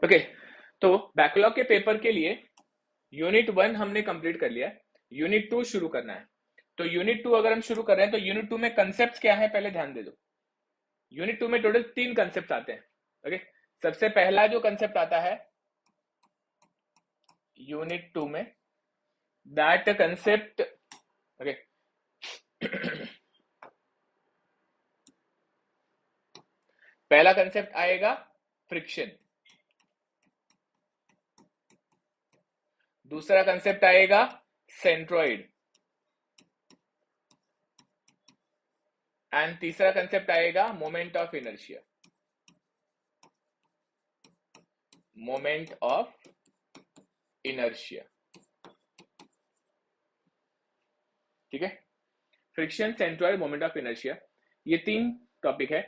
Okay, तो backlog के paper के लिए यूनिट 1 हमने कंप्लीट कर लिया है, यूनिट 2 शुरू करना है। तो यूनिट 2 अगर हम शुरू कर रहे हैं तो यूनिट 2 में कंसेप्ट क्या है पहले ध्यान दे दो। यूनिट 2 में टोटल 3 कंसेप्ट आते हैं। ओके, सबसे पहला जो कंसेप्ट आता है यूनिट 2 में, दैट कंसेप्ट, ओके, पहला कंसेप्ट आएगा फ्रिक्शन, दूसरा कंसेप्ट आएगा सेंट्रोइड, एंड तीसरा कंसेप्ट आएगा moment of inertia. Moment of inertia, ठीक है, friction, centroid, moment of inertia, ये 3 टॉपिक है।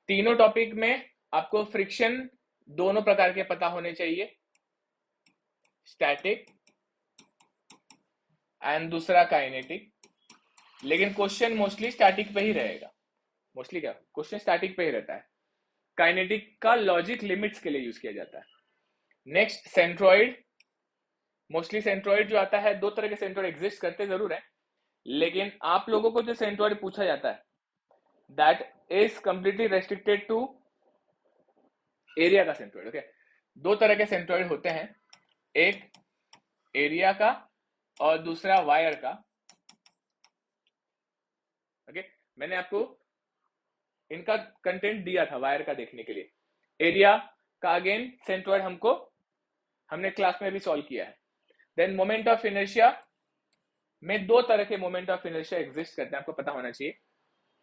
तीनों टॉपिक में आपको फ्रिक्शन दोनों प्रकार के पता होने चाहिए, स्टैटिक एंड दूसरा काइनेटिक। लेकिन क्वेश्चन मोस्टली स्टैटिक पे ही रहेगा, मोस्टली क्या क्वेश्चन स्टैटिक पे ही रहता है। काइनेटिक का लॉजिक लिमिट्स के लिए यूज किया जाता है। नेक्स्ट सेंट्रोइड, मोस्टली सेंट्रोइड जो आता है, 2 तरह के सेंट्रोइड एग्जिस्ट करते जरूर है, लेकिन आप लोगों को जो सेंट्रोइड पूछा जाता है that is completely restricted to area का सेंट्रोइड। ओके, 2 तरह के सेंट्रोइड होते हैं, एक एरिया का और दूसरा वायर का। ओके, मैंने आपको इनका कंटेंट दिया था वायर का देखने के लिए। एरिया का अगेन सेंट्रोइड हमने क्लास में भी सॉल्व किया है। देन मोमेंट ऑफ इनर्शिया में 2 तरह के मोमेंट ऑफ इनर्शिया एग्जिस्ट करते हैं, आपको पता होना चाहिए।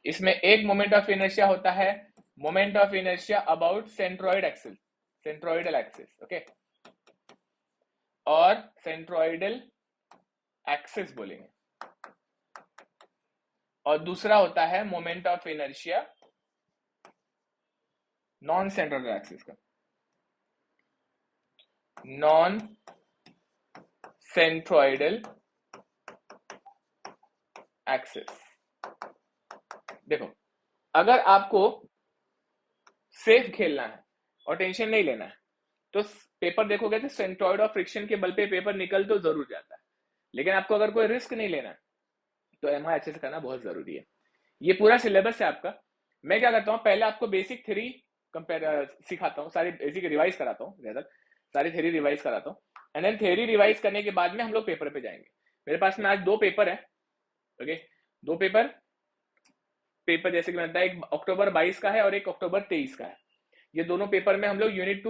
इसमें एक मोमेंट ऑफ इनर्शिया होता है moment of inertia about centroid axis, centroidal axis, okay, और सेंट्रोइडल एक्सिस बोलेंगे। और दूसरा होता है moment of inertia non centroidal axis का, नॉन सेंट्रोइडल एक्सिस। देखो, अगर आपको सेफ खेलना है और टेंशन नहीं लेना है तो पेपर देखोगे तो सेंट्रोइड और फ्रिक्शन के बल पे पेपर निकल तो जरूर जाता है। लेकिन आपको अगर कोई रिस्क नहीं लेना है तो एमआई अच्छे से करना बहुत जरूरी है। ये पूरा सिलेबस है आपका। मैं क्या करता हूँ, पहले आपको बेसिक थ्योरी कंपेयर सिखाता हूँ, सारी बेसिक रिवाइज कराता हूँ, ज्यादा सारी थ्योरी रिवाइज कराता हूँ, एंड देन थ्योरी रिवाइज करने के बाद में हम लोग पेपर पे जाएंगे। मेरे पास में आज 2 पेपर है, ओके, 2 पेपर जैसे कि बनता है, एक अक्टूबर 22 का है और एक अक्टूबर 23 का है। ये दोनों पेपर में हम लोग यूनिट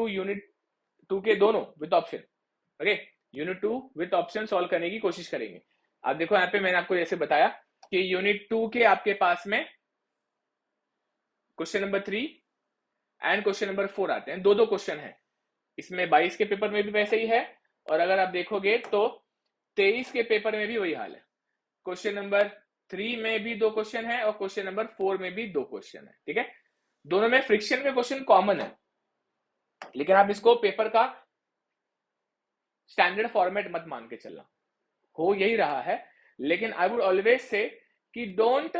2 के दोनों with option, okay, unit 2 with option solve करने की कोशिश करेंगे। आप देखो यहाँ पे मैंने आपको जैसे बताया कि यूनिट 2 के आपके पास में question number 3 and question number 4 आते हैं, 2 क्वेश्चन है इसमें। 22 के पेपर में भी वैसे ही है, और अगर आप देखोगे तो 23 के पेपर में भी वही हाल है। क्वेश्चन नंबर 3 में भी 2 क्वेश्चन है और क्वेश्चन नंबर 4 में भी 2 क्वेश्चन है, ठीक है। दोनों में फ्रिक्शन के क्वेश्चन कॉमन है, लेकिन आप इसको पेपर का स्टैंडर्ड फॉर्मेट मत मान के चलना, हो यही रहा है। लेकिन आई वुड ऑलवेज से कि don't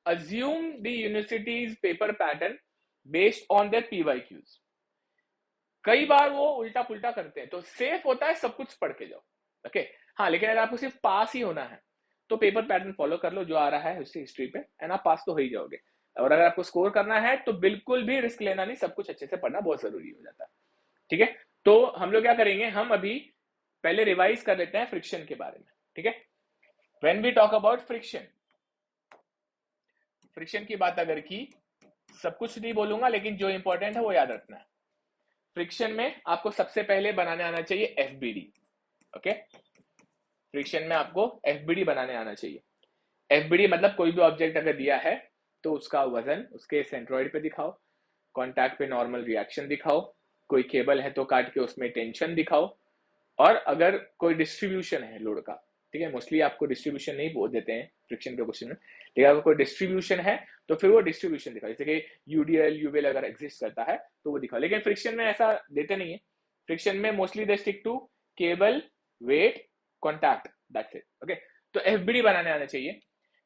assume the university's paper pattern based on their PYQs। कई बार वो उल्टा पुल्टा करते हैं, तो सेफ होता है सब कुछ पढ़ के जाओ, ओके। हाँ, लेकिन अगर आपको सिर्फ पास ही होना है तो पेपर पैटर्न फॉलो कर लो जो आ रहा है उससे हिस्ट्री पे, एंड आप पास तो हो ही जाओगे। और अगर आपको स्कोर करना है तो बिल्कुल भी रिस्क लेना नहीं, सब कुछ अच्छे से पढ़ना बहुत जरूरी हो जाता है, ठीक है। तो हम लोग क्या करेंगे, हम अभी पहले रिवाइज कर लेते हैं फ्रिक्शन के बारे में, ठीक है। When we talk about friction की बात अगर की, सब कुछ नहीं बोलूंगा लेकिन जो इंपॉर्टेंट है वो याद रखना है। फ्रिक्शन में आपको सबसे पहले बनाने आना चाहिए एफबीडी, ओके। फ्रिक्शन में आपको एफबीडी बनाने आना चाहिए। एफबीडी मतलब कोई भी ऑब्जेक्ट अगर दिया है तो उसका वजन उसके सेंट्रोइड पे दिखाओ, कॉन्टैक्ट पे नॉर्मल रिएक्शन दिखाओ, कोई केबल है तो काट के उसमें टेंशन दिखाओ, और अगर कोई डिस्ट्रीब्यूशन है लोड का, ठीक है, मोस्टली आपको डिस्ट्रीब्यूशन नहीं बोल देते हैं फ्रिक्शन के क्वेश्चन में, लेकिन अगर कोई डिस्ट्रीब्यूशन है तो फिर वो डिस्ट्रीब्यूशन दिखाओ, जैसे कि यूडीएल यूवेल अगर एग्जिस्ट करता है तो वो दिखाओ। लेकिन फ्रिक्शन में ऐसा देते नहीं है, फ्रिक्शन में mostly they stick to cable, weight, contact, that's it, okay. तो एफबीडी बनाने आना चाहिए।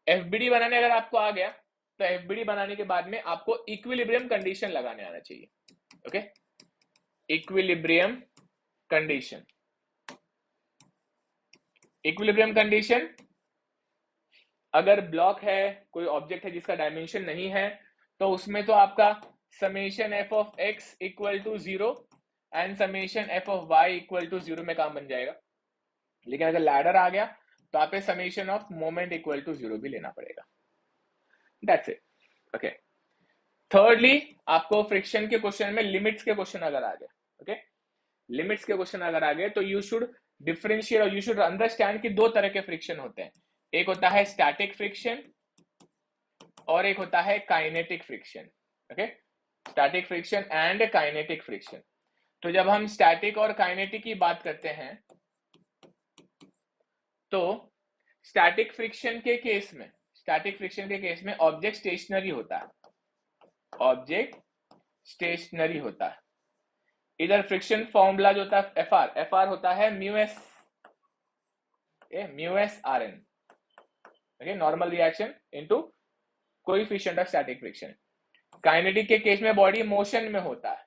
एफबीडी बनाने अगर आपको आ गया तो एफबीडी बनाने के बाद में आपको इक्विलिब्रियम कंडीशन लगाने आना चाहिए, okay. Equilibrium condition. Equilibrium condition, अगर ब्लॉक है, कोई ऑब्जेक्ट है जिसका डायमेंशन नहीं है, तो उसमें तो आपका summation F of X equal to 0 and summation F of Y equal to 0 में काम बन जाएगा। लेकिन अगर लैडर आ गया तो आप summation of moment equal to 0 भी लेना पड़ेगा। That's it. ओके, थर्डली आपको फ्रिक्शन के क्वेश्चन में लिमिट्स के क्वेश्चन अगर आ गए, ओके, लिमिट्स के क्वेश्चन अगर आ गए तो यू शुड डिफरेंशिएट और यू शुड अंडरस्टैंड कि दो तरह के फ्रिक्शन होते हैं, एक होता है स्टैटिक फ्रिक्शन और एक होता है kinetic friction. Okay, static friction and kinetic friction. तो जब हम स्टैटिक और काइनेटिक की बात करते हैं तो स्टैटिक फ्रिक्शन के केस में ऑब्जेक्ट स्टेशनरी होता है, ऑब्जेक्ट स्टेशनरी होता है। इधर फ्रिक्शन फॉर्मूला जो होता है एफ आर होता है mu S R N, okay, normal reaction into coefficient of static friction. Kinetic के केस में बॉडी मोशन में होता है,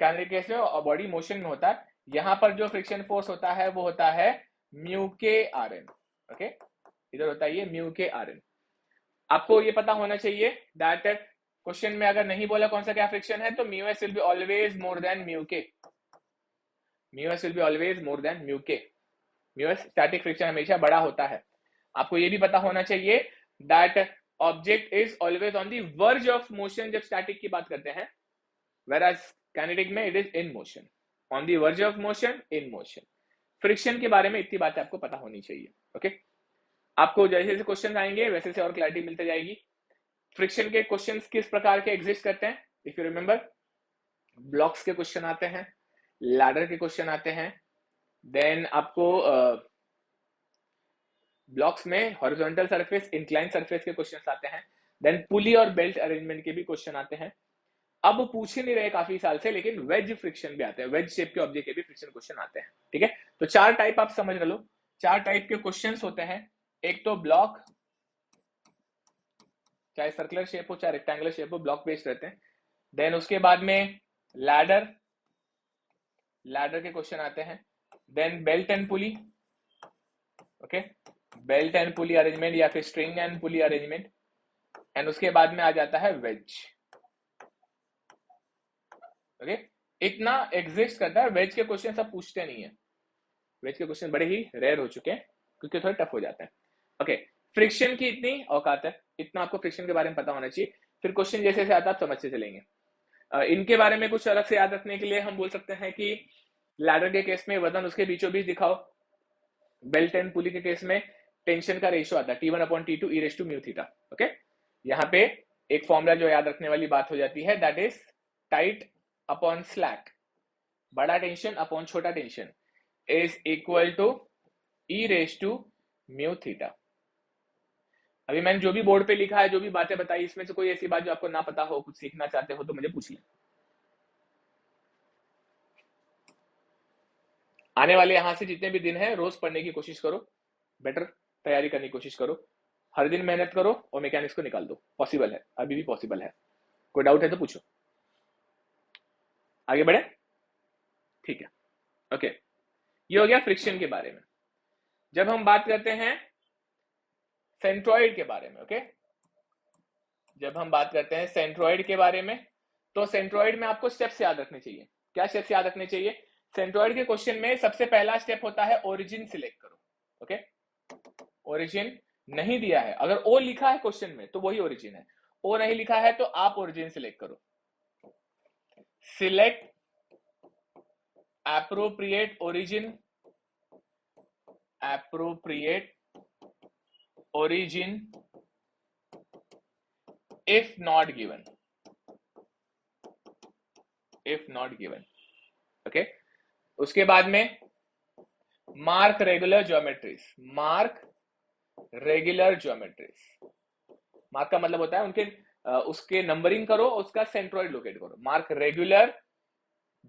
काइनेटिक केस में बॉडी मोशन में होता है। यहां पर जो फ्रिक्शन फोर्स होता है वो होता है म्यू के आर एन। ओके, इधर होता है ये म्यू के आर एन। आपको ये पता होना चाहिए दैट क्वेश्चन में अगर नहीं बोला कौन सा क्या फ्रिक्शन है तो mu S will be always more than mu K, mu S will be always more than mu K. Mu S static friction हमेशा बड़ा होता है। आपको ये भी पता होना चाहिए that object is always on the verge of motion जब स्टैटिक की बात करते हैं, whereas काइनेटिक में it is in motion, on the verge of motion, in motion. Friction के बारे में इतनी बातें आपको पता होनी चाहिए। ओके, आपको जैसे जैसे क्वेश्चन आएंगे वैसे से और क्लैरिटी मिलती जाएगी। फ्रिक्शन के क्वेश्चंस किस प्रकार के एग्जिस्ट करते हैं, इफ यू रिमेंबर, ब्लॉक्स के क्वेश्चन आते हैं, लैडर के क्वेश्चन आते हैं, देन आपको ब्लॉक्स में हॉरिजॉन्टल सरफेस, इंक्लाइन सरफेस के क्वेश्चन आते हैं, देन पुली और बेल्ट अरेंजमेंट के भी क्वेश्चन आते हैं। अब पूछ ही नहीं रहे काफी साल से, लेकिन वेज फ्रिक्शन भी आते हैं, वेज शेप के ऑब्जेक्ट के भी फ्रिक्शन क्वेश्चन आते हैं। ठीक है, तो चार टाइप आप समझ लो, चार टाइप के क्वेश्चंस होते हैं। एक तो ब्लॉक, चाहे सर्कुलर शेप हो चाहे रेक्टेंगुलर शेप हो, ब्लॉक बेस्ड रहते हैं। देन उसके बाद में लैडर, लैडर के क्वेश्चन आते हैं। Then belt and pulley, okay, belt and pulley arrangement या फिर string and pulley arrangement. And उसके बाद में आ जाता है वेज। ओके, इतना एग्जिस्ट करता है। वेज के क्वेश्चन सब पूछते नहीं है, वेज के क्वेश्चन बड़े ही रेयर हो चुके हैं क्योंकि थोड़े टफ हो जाते हैं। ओके, फ्रिक्शन की इतनी औकात है, इतना आपको फ्रिक्शन के बारे में पता होना चाहिए। फिर क्वेश्चन जैसे जैसे आता है आप समझते चलेंगे। इनके बारे में कुछ अलग से याद रखने के लिए हम बोल सकते हैं कि लैडर के केस में वजन उसके बीचों बीच दिखाओ, बेल्ट एंड पुली के केस में टेंशन का रेशियो आता है T1/T2 e raised to mu theta। Okay, यहाँ पे एक फॉर्मूला जो याद रखने वाली बात हो जाती है, that is tight upon slack, बड़ा टेंशन अपॉन छोटा tension is equal to e raised to mu theta। अभी मैंने जो भी बोर्ड पे लिखा है, जो भी बातें बताई, इसमें से कोई ऐसी बात जो आपको ना पता हो, कुछ सीखना चाहते हो तो मुझे पूछ लें। आने वाले यहां से जितने भी दिन है रोज पढ़ने की कोशिश करो, बेटर तैयारी करने की कोशिश करो, हर दिन मेहनत करो और मैकेनिक्स को निकाल दो। पॉसिबल है, अभी भी पॉसिबल है। कोई डाउट है तो पूछो, आगे बढ़े। ठीक है, ओके, ये हो गया फ्रिक्शन के बारे में। जब हम बात करते हैं सेंट्रॉइड के बारे में, ओके, जब हम बात करते हैं सेंट्रॉइड के बारे में, तो सेंट्रॉइड में आपको स्टेप्स याद रखने चाहिए। क्या स्टेप्स याद रखने चाहिए? सेंट्रॉइड के क्वेश्चन में सबसे पहला स्टेप होता है ओरिजिन सिलेक्ट करो। ओके, ओरिजिन नहीं दिया है, अगर ओ लिखा है क्वेश्चन में तो वही ओरिजिन है, ओ नहीं लिखा है तो आप ओरिजिन सिलेक्ट करो। Select appropriate origin, appropriate origin if not given, if not given। Okay, उसके बाद में mark regular geometries, mark regular geometries. Mark का मतलब होता है उनके उसके नंबरिंग करो, उसका सेंट्रॉइड लोकेट करो। Mark regular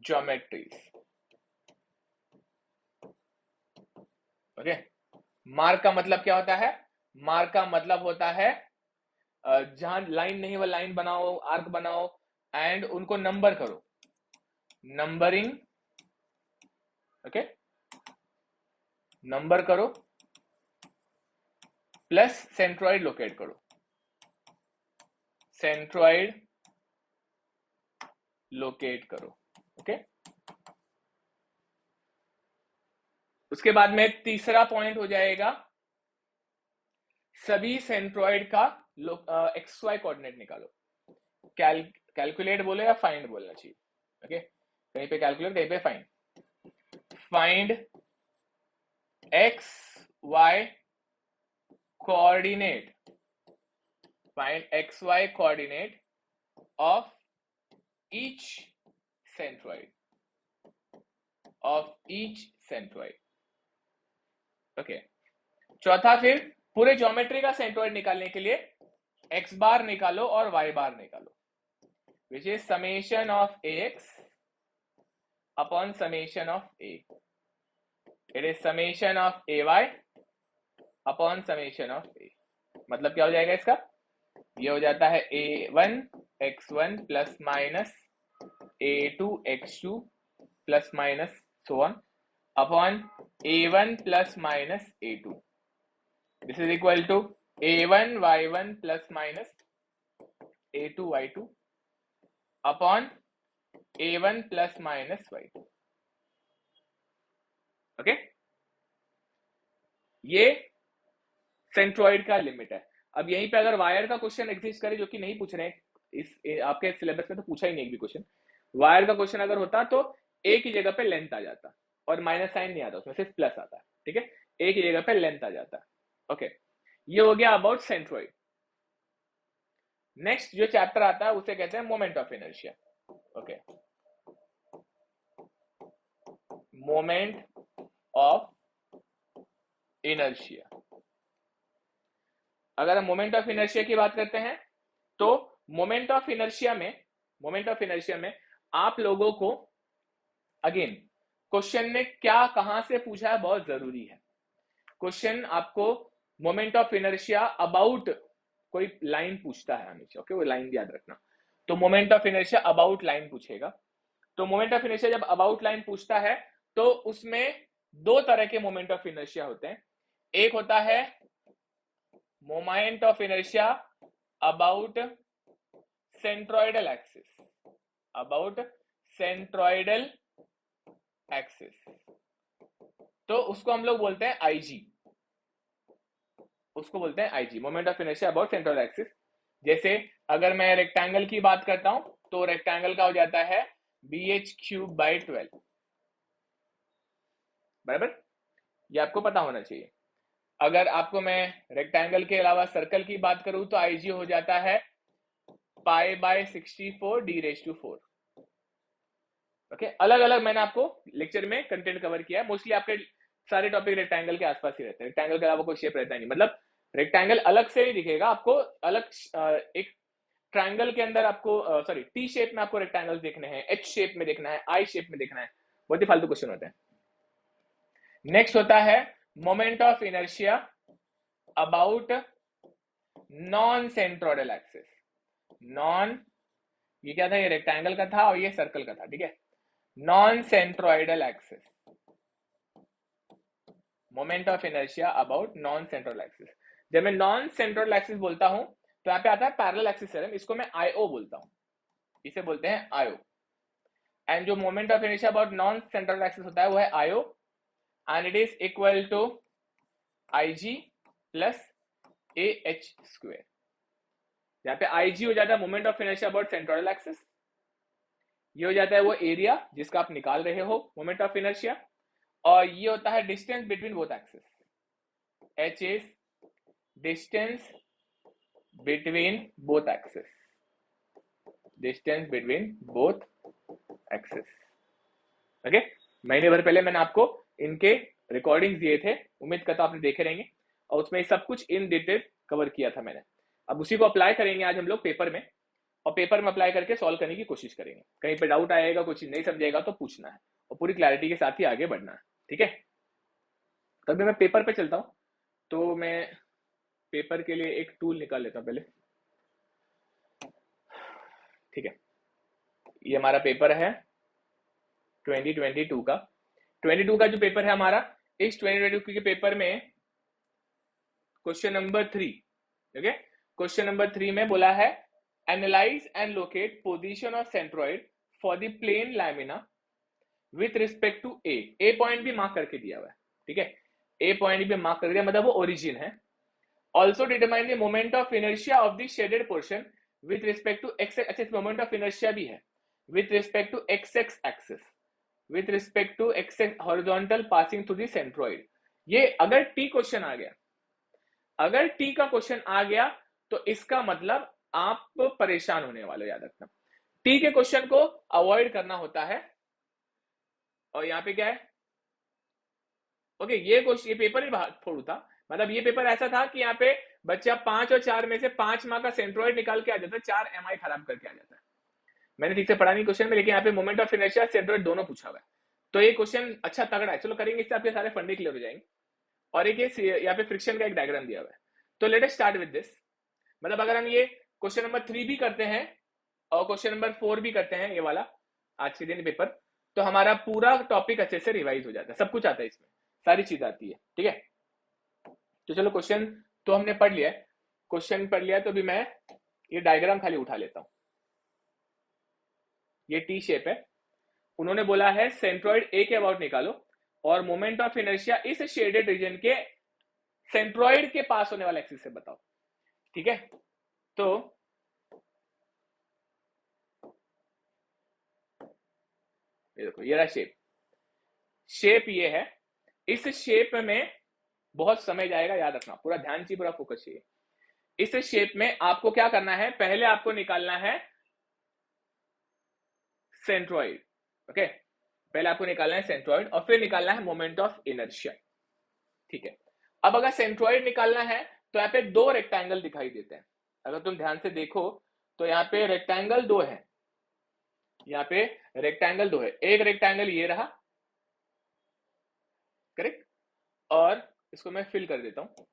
geometries. Okay, mark का मतलब क्या होता है? मार्क का मतलब होता है जहां लाइन नहीं वो लाइन बनाओ, आर्क बनाओ एंड उनको नंबर करो। नंबरिंग, ओके, नंबर करो प्लस सेंट्रॉइड लोकेट करो, सेंट्रॉइड लोकेट करो, ओके। उसके बाद में तीसरा पॉइंट हो जाएगा सभी सेंट्रॉइड का एक्स वाई कोऑर्डिनेट निकालो। कैलकुलेट बोले या फाइंड बोलना चाहिए, ओके, कहीं पे कैलकुलेट कहीं पे find. Find X Y coordinate, find X Y coordinate of each centroid, of each centroid, okay. चौथा, फिर पूरे ज्योमेट्री का सेंट्रॉइड निकालने के लिए एक्स बार निकालो और वाई बार निकालो, which is summation of X upon summation of A, it is summation of A Y upon summation of A. मतलब क्या हो जाएगा इसका, ये हो जाता है a1 x1 plus minus a2 x2 plus minus so on upon a1 plus minus a2, this is equal to a1 y1 plus minus a2 y2 upon a1 plus minus y2, okay. ये centroid का limit है। अब यहीं पे अगर wire का question exist करे, जो कि नहीं पूछ रहे हैं इस आपके सिलेबस में, तो पूछा ही नहीं एक भी क्वेश्चन, वायर का क्वेश्चन अगर होता तो ए की जगह पे लेंथ आ जाता और माइनस साइन नहीं आता, उसमें सिर्फ प्लस आता है, ठीक है, ए की जगह पे लेंथ आ जाता, ओके। ये हो गया अबाउट सेंट्रॉइड। नेक्स्ट जो चैप्टर आता है उसे कहते हैं moment of inertia, okay, moment of inertia. अगर हम मोमेंट ऑफ इनर्शिया की बात करते हैं तो मोमेंट ऑफ इनर्शिया में आप लोगों को अगेन क्वेश्चन ने क्या कहां से पूछा है बहुत जरूरी है। क्वेश्चन आपको मोमेंट ऑफ इनर्शिया अबाउट कोई लाइन पूछता है हमेशा, ओके, वो लाइन याद रखना। तो moment of inertia about line पूछेगा। तो मोमेंट ऑफ इनर्शिया जब अबाउट लाइन पूछता है तो उसमें दो तरह के मोमेंट ऑफ इनर्शिया होते हैं। एक होता है moment of inertia about centroidal axis, about centroidal axis, तो उसको हम लोग बोलते हैं आईजी, उसको बोलते हैं IG, moment of inertia about central axis. जैसे अगर मैं रेक्टेंगल की बात करता हूं तो रेक्टेंगल का हो जाता है bh³/12, बराबर, ये आपको पता होना चाहिए। अगर आपको मैं रेक्टेंगल के अलावा सर्कल की बात करूं तो आईजी हो जाता है π/64d⁴, ओके। अलग अलग मैंने आपको लेक्चर में कंटेंट कवर किया है, मोस्टली आपके सारे टॉपिक रेक्टेंगल के आसपास ही रहते हैं, रेक्टेंगल के अलावा कोई शेप रहता ही नहीं, मतलब रेक्टेंगल अलग से ही दिखेगा आपको, अलग एक ट्रायंगल के अंदर आपको सॉरी टी शेप में आपको रेक्टेंगल देखने हैं, एच शेप में देखना है, आई शेप में देखना है, बहुत ही फालतू क्वेश्चन होते हैं। नेक्स्ट होता है moment of inertia about non centroidal axis. Non, ये क्या था, ये रेक्टेंगल का था और ये सर्कल का था, ठीक है। Non centroidal axis, moment of inertia about non centroidal axis. जब मैं नॉन सेंट्रोइडल एक्सिस बोलता हूं तो यहाँ पे आता है पैरेलल एक्सिस थ्योरम, इसको मैं आईओ बोलता हूं, इसे बोलते हैं आईओ। एंड जो moment of inertia about non centroidal axis होता है वो है I O, and it is equal to I G plus AH²। यहाँ पे आईजी हो जाता है moment of inertia about centroidal axis, ये हो जाता है वो एरिया जिसका आप निकाल रहे हो मोमेंट ऑफ इनर्शिया, और ये होता है distance between both axis, H is distance between both axis, distance between both axis, okay. महीने भर पहले मैंने आपको इनके रिकॉर्डिंग्स दिए थे, उम्मीद करता हूं आपने देखे रहेंगे, और उसमें सब कुछ इन डिटेल कवर किया था मैंने। अब उसी को अप्लाई करेंगे आज हम लोग पेपर में, और पेपर में अप्लाई करके सॉल्व करने की कोशिश करेंगे। कहीं पे डाउट आएगा, कुछ नहीं समझेगा तो पूछना है, और पूरी क्लैरिटी के साथ ही आगे बढ़ना है, ठीक है। तभी मैं पेपर पे चलता हूं, तो मैं पेपर के लिए एक टूल निकाल लेता हूं पहले, ठीक है। ये हमारा पेपर है, 2022 का 22 का जो पेपर है हमारा, इस 2022 के पेपर में question number 3, okay, question number 3 में बोला है analyse and locate position of centroid for the plane lamina with respect to a point भी मार्क करके दिया हुआ है, ठीक है, ए पॉइंट भी मार्क कर दिया, मतलब वो ओरिजिन है। Also determine the moment of inertia of the shaded portion with respect to x, अच्छा मोमेंट ऑफ इनर्शिया भी है with respect to x axis, with respect to x horizontal passing through the centroid. ये अगर T question आ गया, अगर T का question आ गया तो इसका मतलब आप परेशान होने वाले, याद रखना टी के क्वेश्चन को अवॉइड करना होता है। और यहाँ पे क्या है, ओके, ये क्वेश्चन, ये पेपर ही फोड़ू था, मतलब ये पेपर ऐसा था कि यहाँ पे बच्चा 5 और 4 में से 5 मार्क का सेंट्रॉइड निकाल के आ जाता है, 4 एमआई खराब करके आ जाता है। मैंने ठीक से पढ़ा नहीं क्वेश्चन में, लेकिन यहाँ पे मोमेंट ऑफ इनर्शिया सेंट्रॉइड दोनों पूछा हुआ है, तो ये क्वेश्चन अच्छा तगड़ा है। चलो करेंगे, इससे आपके सारे फंडे क्लियर हो जाएंगे। और एक यहाँ पे फ्रिक्शन का एक डायग्राम दिया हुआ है, तो let us start with this. मतलब अगर हम ये क्वेश्चन नंबर 3 भी करते हैं और क्वेश्चन नंबर 4 भी करते हैं, ये वाला आज के दिन पेपर, तो हमारा पूरा टॉपिक अच्छे से रिवाइज हो जाता है, सब कुछ आता है इसमें, सारी चीज आती है, ठीक है। तो चलो क्वेश्चन तो हमने पढ़ लिया है, क्वेश्चन पढ़ लिया, तो अभी मैं ये डायग्राम खाली उठा लेता हूं। ये टी शेप है, उन्होंने बोला है सेंट्रॉइड ए के अबाउट निकालो और मोमेंट ऑफ इनर्शिया इस शेडेड रीजन के सेंट्रॉइड के पास होने वाला एक्सिस से बताओ, ठीक है। तो ये देखो, ये रहा शेप, शेप ये है, इस शेप में बहुत समय जाएगा, याद रखना, पूरा ध्यान चाहिए, पूरा फोकस चाहिए। इस शेप में आपको क्या करना है, पहले आपको निकालना है सेंट्रॉइड, ओके, पहले आपको निकालना है सेंट्रॉइड और फिर निकालना है मोमेंट ऑफ इनर्शिया, ठीक है। अब अगर सेंट्रॉइड निकालना है तो यहाँ पे 2 रेक्टेंगल दिखाई देते हैं, अगर तुम ध्यान से देखो तो यहाँ पे रेक्टेंगल 2 है, यहाँ पे रेक्टेंगल 2 है, एक रेक्टेंगल ये रहा, करेक्ट, और इसको मैं फिल कर देता हूं,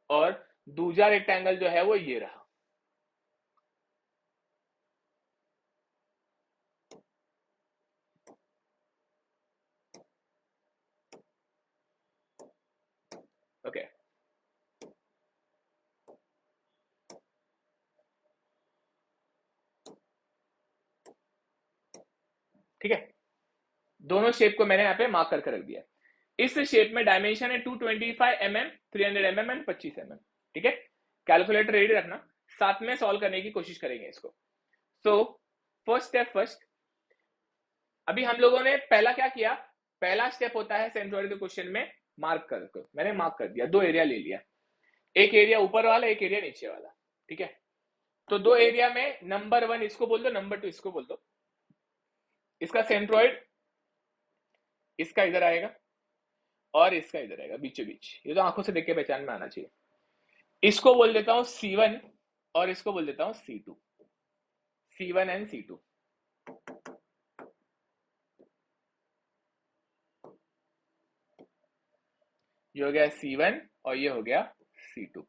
और दूसरा रेक्टेंगल जो है वो ये रहा, ओके, ठीक है। दोनों शेप को मैंने यहाँ पे मार्क करके रख दिया। इस शेप में डायमेंशन है 225 mm, 300 mm एंड 25 mm, ठीक है। कैलकुलेटर रेडी रखना, साथ में सॉल्व करने की कोशिश करेंगे इसको। सो फर्स्ट स्टेप फर्स्ट, अभी हम लोगों ने पहला क्या किया, पहला स्टेप होता है सेंट्रॉइड के क्वेश्चन में मार्क कर, मैंने मार्क कर दिया, 2 एरिया ले लिया, एक एरिया ऊपर वाला, एक एरिया नीचे वाला, ठीक है। तो 2 एरिया में नंबर 1 इसको बोल दो, नंबर 2 इसको बोल दो। इसका सेंट्रॉइड इसका इधर आएगा और इसका इधर आएगा, बीचों बीच, ये तो आंखों से देख के पहचान में आना चाहिए। इसको बोल देता हूं C1 और इसको बोल देता हूं C2, C1 एंड C2, ये हो गया C1 और ये हो गया C2,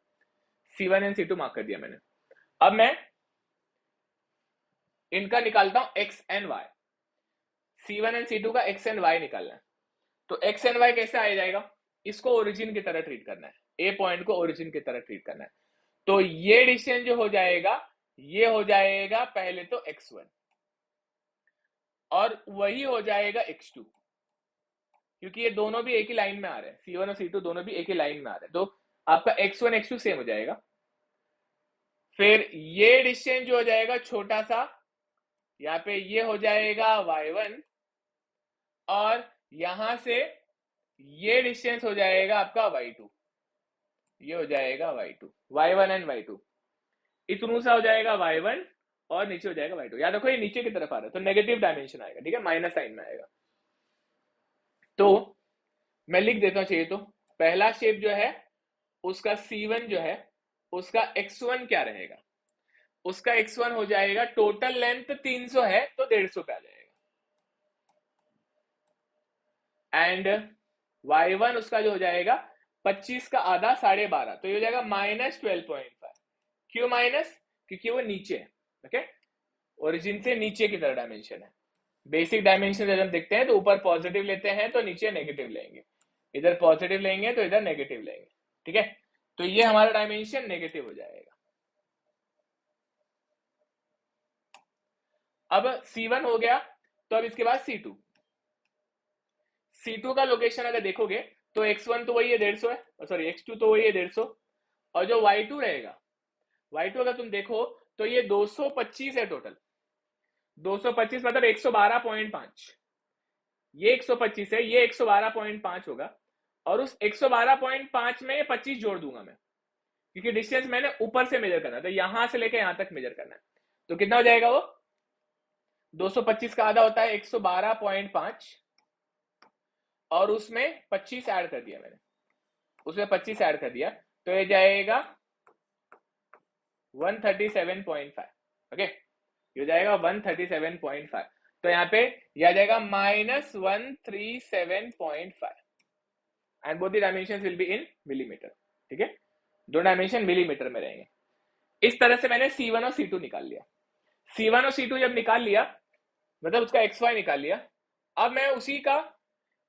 C1 and C2 mark कर दिया मैंने। अब मैं इनका निकालता हूं X and Y, C1 and C2 का X एंड Y निकालना है, तो X एंड Y कैसे आ जाएगा, इसको ओरिजिन की तरह ट्रीट करना है, ए पॉइंट को ओरिजिन की तरह ट्रीट करना है, तो ये डिस्टेंस जो हो जाएगा ये हो जाएगा पहले तो X1 और वही हो जाएगा X2, क्योंकि ये दोनों भी एक ही लाइन में आ रहे हैं, C1 और C2 दोनों भी एक ही लाइन में आ रहे हैं, तो आपका X1 X2 सेम हो जाएगा। फिर ये डिस्टेंस जो हो जाएगा छोटा सा, यहाँ पे ये हो जाएगा Y1 और यहां से ये डिस्टेंस हो जाएगा आपका Y2, ये हो जाएगा Y2, Y1 एंड Y2, इतनू सा हो जाएगा Y1 और नीचे हो जाएगा Y2। याद रखो ये नीचे की तरफ आ रहा है तो नेगेटिव डायमेंशन आएगा, ठीक है, माइनस साइन में आएगा। तो मैं लिख देता हूं, चाहिए तो पहला शेप जो है उसका C1 जो है उसका X1 क्या रहेगा, उसका X1 हो जाएगा, टोटल लेंथ 300 है तो 150 पे आ जाएगा, एंड Y1 उसका जो हो जाएगा 25 का आधा 12.5, तो ये हो जाएगा -12.5। क्यों माइनस, क्योंकि वो नीचे है, ओके, ओरिजिन से नीचे की तरफ डायमेंशन है। बेसिक डायमेंशन जब हम देखते हैं तो ऊपर पॉजिटिव लेते हैं तो नीचे नेगेटिव लेंगे, इधर पॉजिटिव लेंगे तो इधर नेगेटिव लेंगे, ठीक है। तो ये हमारा डायमेंशन नेगेटिव हो जाएगा। अब C1 हो गया, तो अब इसके बाद C2। C2 का लोकेशन अगर देखोगे तो X1 तो वही है 150 है, सॉरी X2 तो वही है 150, और जो Y2 रहेगा, Y2 अगर तुम देखो तो ये 225 है टोटल। 225 मतलब 112.5, ये 125 है, ये 112.5 होगा, और उस 112.5 में 25 जोड़ दूंगा मैं, क्योंकि डिस्टेंस मैंने ऊपर से मेजर करना है, तो यहां से लेकर यहां तक मेजर करना है। तो कितना हो जाएगा वो 225 का आधा होता है 112.5, और उसमें 25 ऐड कर दिया मैंने, उसमें 25 ऐड कर दिया, तो ये जाएगा 137.5। ओके, ये जाएगा 137.5, तो यहाँ पे यह जाएगा -137.5, and both the dimensions will be in millimetre, ठीक है। दो डायमेंशन मिलीमीटर में रहेंगे। इस तरह से मैंने C1 और C2 निकाल लिया। C1 और C2 जब निकाल लिया, मतलब उसका XY निकाल लिया, अब मैं उसी का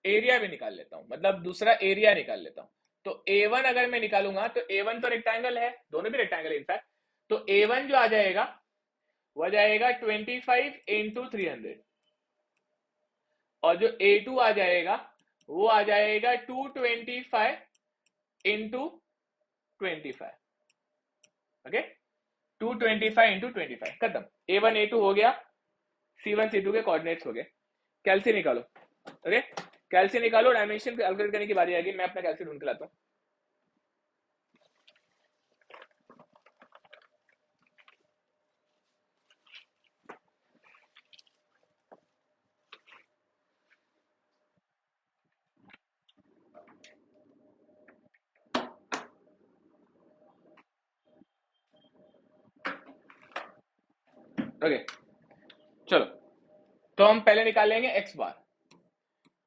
एरिया भी निकाल लेता हूं, मतलब दूसरा एरिया निकाल लेता हूं। तो A1 अगर मैं निकालूंगा तो A1 तो रेक्टेंगल है, दोनों भी रेक्टेंगल है इनफैक्ट, तो A1 जो आ जाएगा वह जाएगा 25 इंटू 300, और जो A2 आ जाएगा वो आ जाएगा 225 इंटू 25। ओके, 225 इंटू 25, खत्म। A1 A2 हो गया, C1 C2 के कोऑर्डिनेट्स हो गए। कैलसी निकालो। ओके, कैलसी निकालो, डायमेंशन कैलकुलेट करने की बारी आएगी, मैं अपना कैलसी ढूंढ के लाता हूं। ओके, चलो, तो हम पहले निकालेंगे एक्स बार।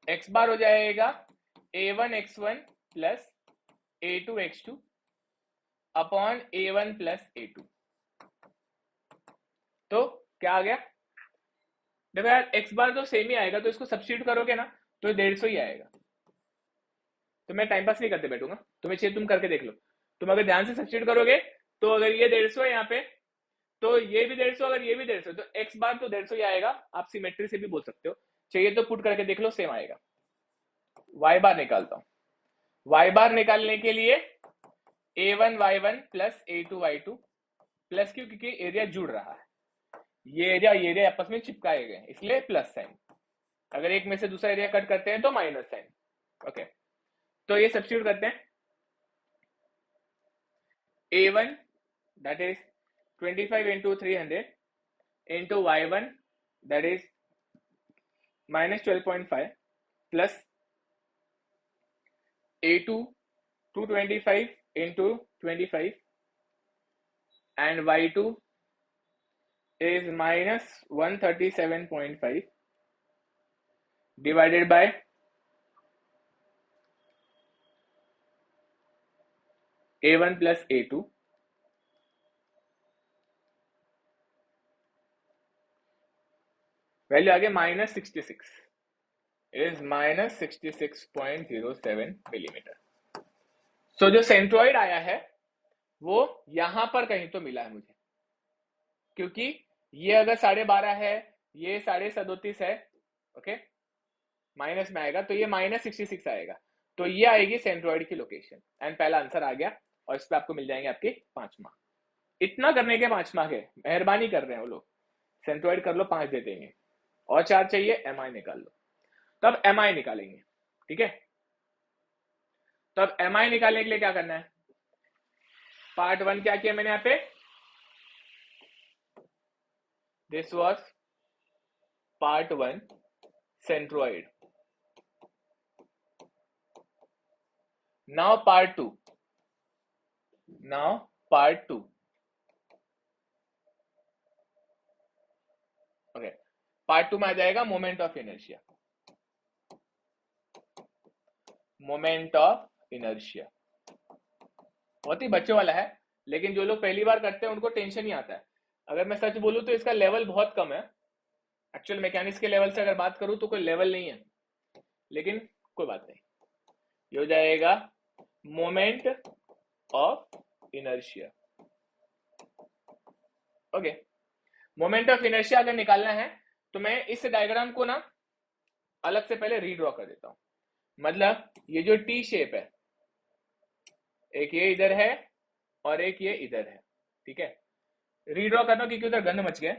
एक्स बार हो जाएगा A1 X1 plus A2 X2 upon A1 plus A2। तो क्या आ गया, देखो यार एक्स बार तो सेम ही आएगा, तो इसको सब्स्टिट्यूट करोगे ना तो 150 ही आएगा। तो मैं टाइम पास नहीं करते बैठूंगा, तुम्हें चाहिए तुम करके देख लो। तुम अगर ध्यान से सब्स्टिट्यूट करोगे तो अगर ये 150 है यहाँ पे, तो ये भी 150, अगर ये भी 150, तो एक्स बार तो 150 ही आएगा। आप सिमेट्री से भी बोल सकते हो, चाहिए तो पुट करके देख लो, सेम आएगा। वाई बार निकालता हूं। वाई बार निकालने के लिए A1 Y1 plus A2 Y2 plus क्यों, क्योंकि एरिया जुड़ रहा है, ये एरिया आपस में चिपकाए गए, इसलिए प्लस साइन। अगर एक में से दूसरा एरिया कट करते हैं तो माइनस साइन। ओके, तो ये सब्स्टिट्यूट करते हैं। A1 that is 25 into 300 into Y1 that is minus 12.5 plus A2 225 into 25 and Y2 is minus 137.5 divided by A1 plus A2 value आ गया -66, इज -66.07 मिलीमीटर। सो जो सेंट्रोइड आया है वो यहां पर कहीं तो मिला है मुझे, क्योंकि ये अगर 12.5 है, ये 37.5 है, ओके, माइनस में आएगा तो ये -66 आएगा, तो ये आएगी सेंट्रोइड की लोकेशन, एंड पहला आंसर आ गया, और इस पर आपको मिल जाएंगे आपके 5 मार्क्स। इतना करने के 5 मार्क्स है, मेहरबानी कर रहे हैं वो लोग, सेंट्रोइड कर लो 5 दे देंगे, और 4 चाहिए एम आई निकाल लो। तब एम आई निकालेंगे, ठीक है। तब एम आई निकालने के लिए क्या करना है, पार्ट 1 क्या किया मैंने यहाँ पे, this was part 1 centroid. Now part 2, okay, part 2 में आ जाएगा moment of inertia. Moment of inertia बहुत ही बच्चों वाला है, लेकिन जो लोग पहली बार करते हैं उनको टेंशन ही आता है। अगर मैं सच बोलूं तो इसका लेवल बहुत कम है। एक्चुअल मैकेनिक्स के लेवल से अगर बात करूं तो कोई लेवल नहीं है, लेकिन कोई बात नहीं। ये हो जाएगा moment of inertia. Okay, moment of inertia अगर निकालना है तो मैं इस डायग्राम को ना अलग से पहले रीड्रॉ कर देता हूं। मतलब ये जो टी शेप है, एक ये इधर है और एक ये इधर है, ठीक है। रीड्रॉ करना क्योंकि उधर गंद मच गया।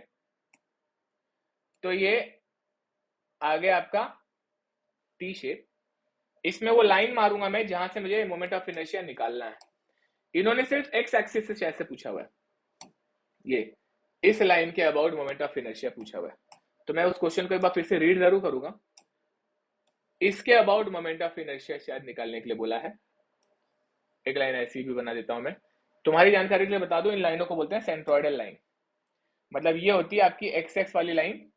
तो ये आगे आपका टी शेप, इसमें वो लाइन मारूंगा मैं जहां से मुझे मोमेंट ऑफ इनर्शिया निकालना है। इन्होंने सिर्फ एक्स एक्सिस से शायद से पूछा हुआ है, ये इस लाइन के अबाउट मोमेंट ऑफ इनर्शिया पूछा हुआ है। तो मैं उस क्वेश्चन को एक बार फिर से रीड जरूर करूंगा। इसके अबाउट मोमेंट ऑफ इनर्शिया शायद निकालने के लिए बोला है। एक लाइन ऐसी भी बना देता हूं मैं, तुम्हारी जानकारी के लिए बता दूं, इन लाइनों को बोलते हैं सेंट्रोइडल लाइन। मतलब ये होती है आपकी एक्स एक्स वाली लाइन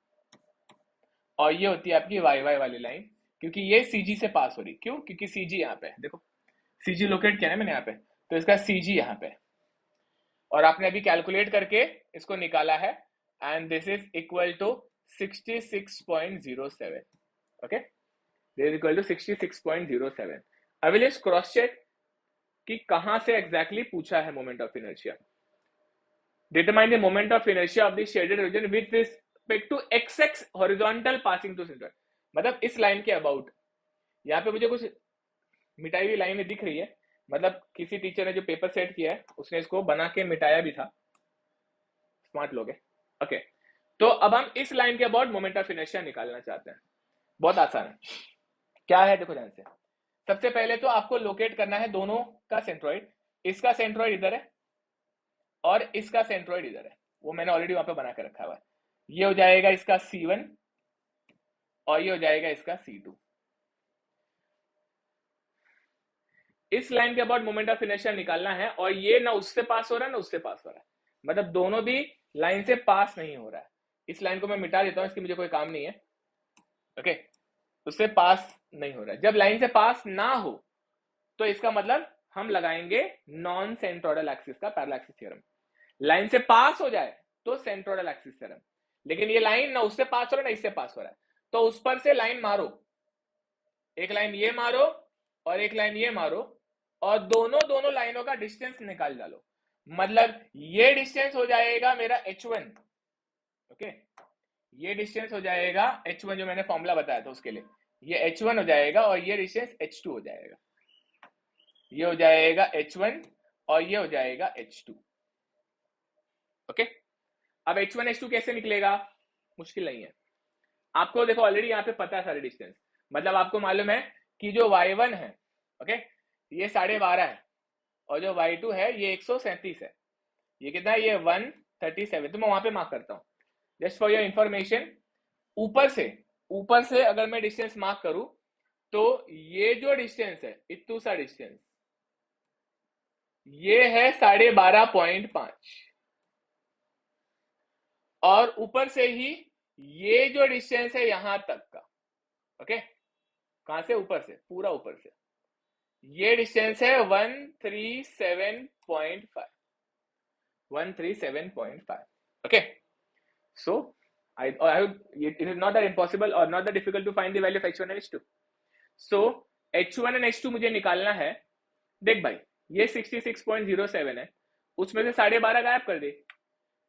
और ये होती है आपकी वाई वाई वाली लाइन, क्योंकि ये सीजी से पास हो रही। क्यों? क्योंकि सीजी यहाँ पे देखो, सीजी लोकेट किया है मैंने यहाँ पे, तो इसका सीजी यहाँ पे, और आपने अभी कैलकुलेट करके इसको निकाला है, and this is equal to 66.07। Okay, this is equal to 66.07। I will just cross check कि कहां से एग्जैक्टली पूछा है moment of inertia. Determine the moment of inertia of the shaded region with respect to x x horizontal passing to centre. मतलब इस line के about, यहाँ पे मुझे कुछ मिटाई हुई लाइनें दिख रही है, मतलब किसी टीचर ने जो पेपर सेट किया है उसने इसको बना के मिटाया भी था, स्मार्ट लोग है। ओके, तो अब हम इस लाइन के अबाउट मोमेंट ऑफ इनर्शिया निकालना चाहते हैं। बहुत आसान है। क्या है देखो ध्यान से। सबसे पहले तो आपको लोकेट करना है दोनों का सेंट्रोइड। इसका सेंट्रोइड इधर है और इसका सेंट्रोइड इधर है, वो मैंने ऑलरेडी वहां पे बना के रखा हुआ है। ये हो जाएगा इसका C1 और ये हो जाएगा इसका C2। इस लाइन के अबाउट मोमेंट ऑफ इनर्शिया निकालना है, और ये ना उससे पास हो रहा है ना उससे पास हो रहा है, मतलब दोनों भी लाइन से पास नहीं हो रहा है। इस लाइन को मैं मिटा देता हूं, इसकी मुझे कोई काम नहीं है। ओके, उससे पास नहीं हो रहा है। जब लाइन से पास ना हो तो इसका मतलब हम लगाएंगे नॉन सेंट्रोइडल एक्सिस का पैरेलल एक्सिस थ्योरम। लाइन से पास हो जाए तो सेंट्रोइडल एक्सिस थ्योरम, लेकिन ये लाइन ना उससे पास हो रहा है ना इससे पास हो रहा है, तो उस पर से लाइन मारो। एक लाइन ये मारो और एक लाइन ये मारो, और दोनों लाइनों का डिस्टेंस निकाल डालो। मतलब ये डिस्टेंस हो जाएगा मेरा h1। ओके, ये डिस्टेंस हो जाएगा h1 जो मैंने फॉर्मूला बताया था उसके लिए, ये h1 हो जाएगा, और ये डिस्टेंस h2 हो जाएगा। ये हो जाएगा h1 और ये हो जाएगा h2। ओके, अब h1 h2 कैसे निकलेगा? मुश्किल नहीं है, आपको देखो ऑलरेडी यहाँ पे पता है सारे डिस्टेंस। मतलब आपको मालूम है कि जो y1 है, ओके, ये 12.5 है, और जो y2 है ये 137 है। ये कितना है? ये 137। तो मैं वहां पे मार्क करता हूं जस्ट फॉर योर इंफॉर्मेशन। ऊपर से अगर मैं डिस्टेंस मार्क करूं तो ये जो डिस्टेंस है, इतू सा डिस्टेंस, ये है 12.5, और ऊपर से ही ये जो डिस्टेंस है यहां तक का, ओके, कहां से? ऊपर से, पूरा ऊपर से ये डिस्टेंस है 137.5। 137.5। Okay, so I hope it is not that impossible or not that difficult to find the value of h1 and h2. so h1 and h2 मुझे निकालना है। देख भाई, ये 66.07 है, उसमें से 12.5 गायब कर दे,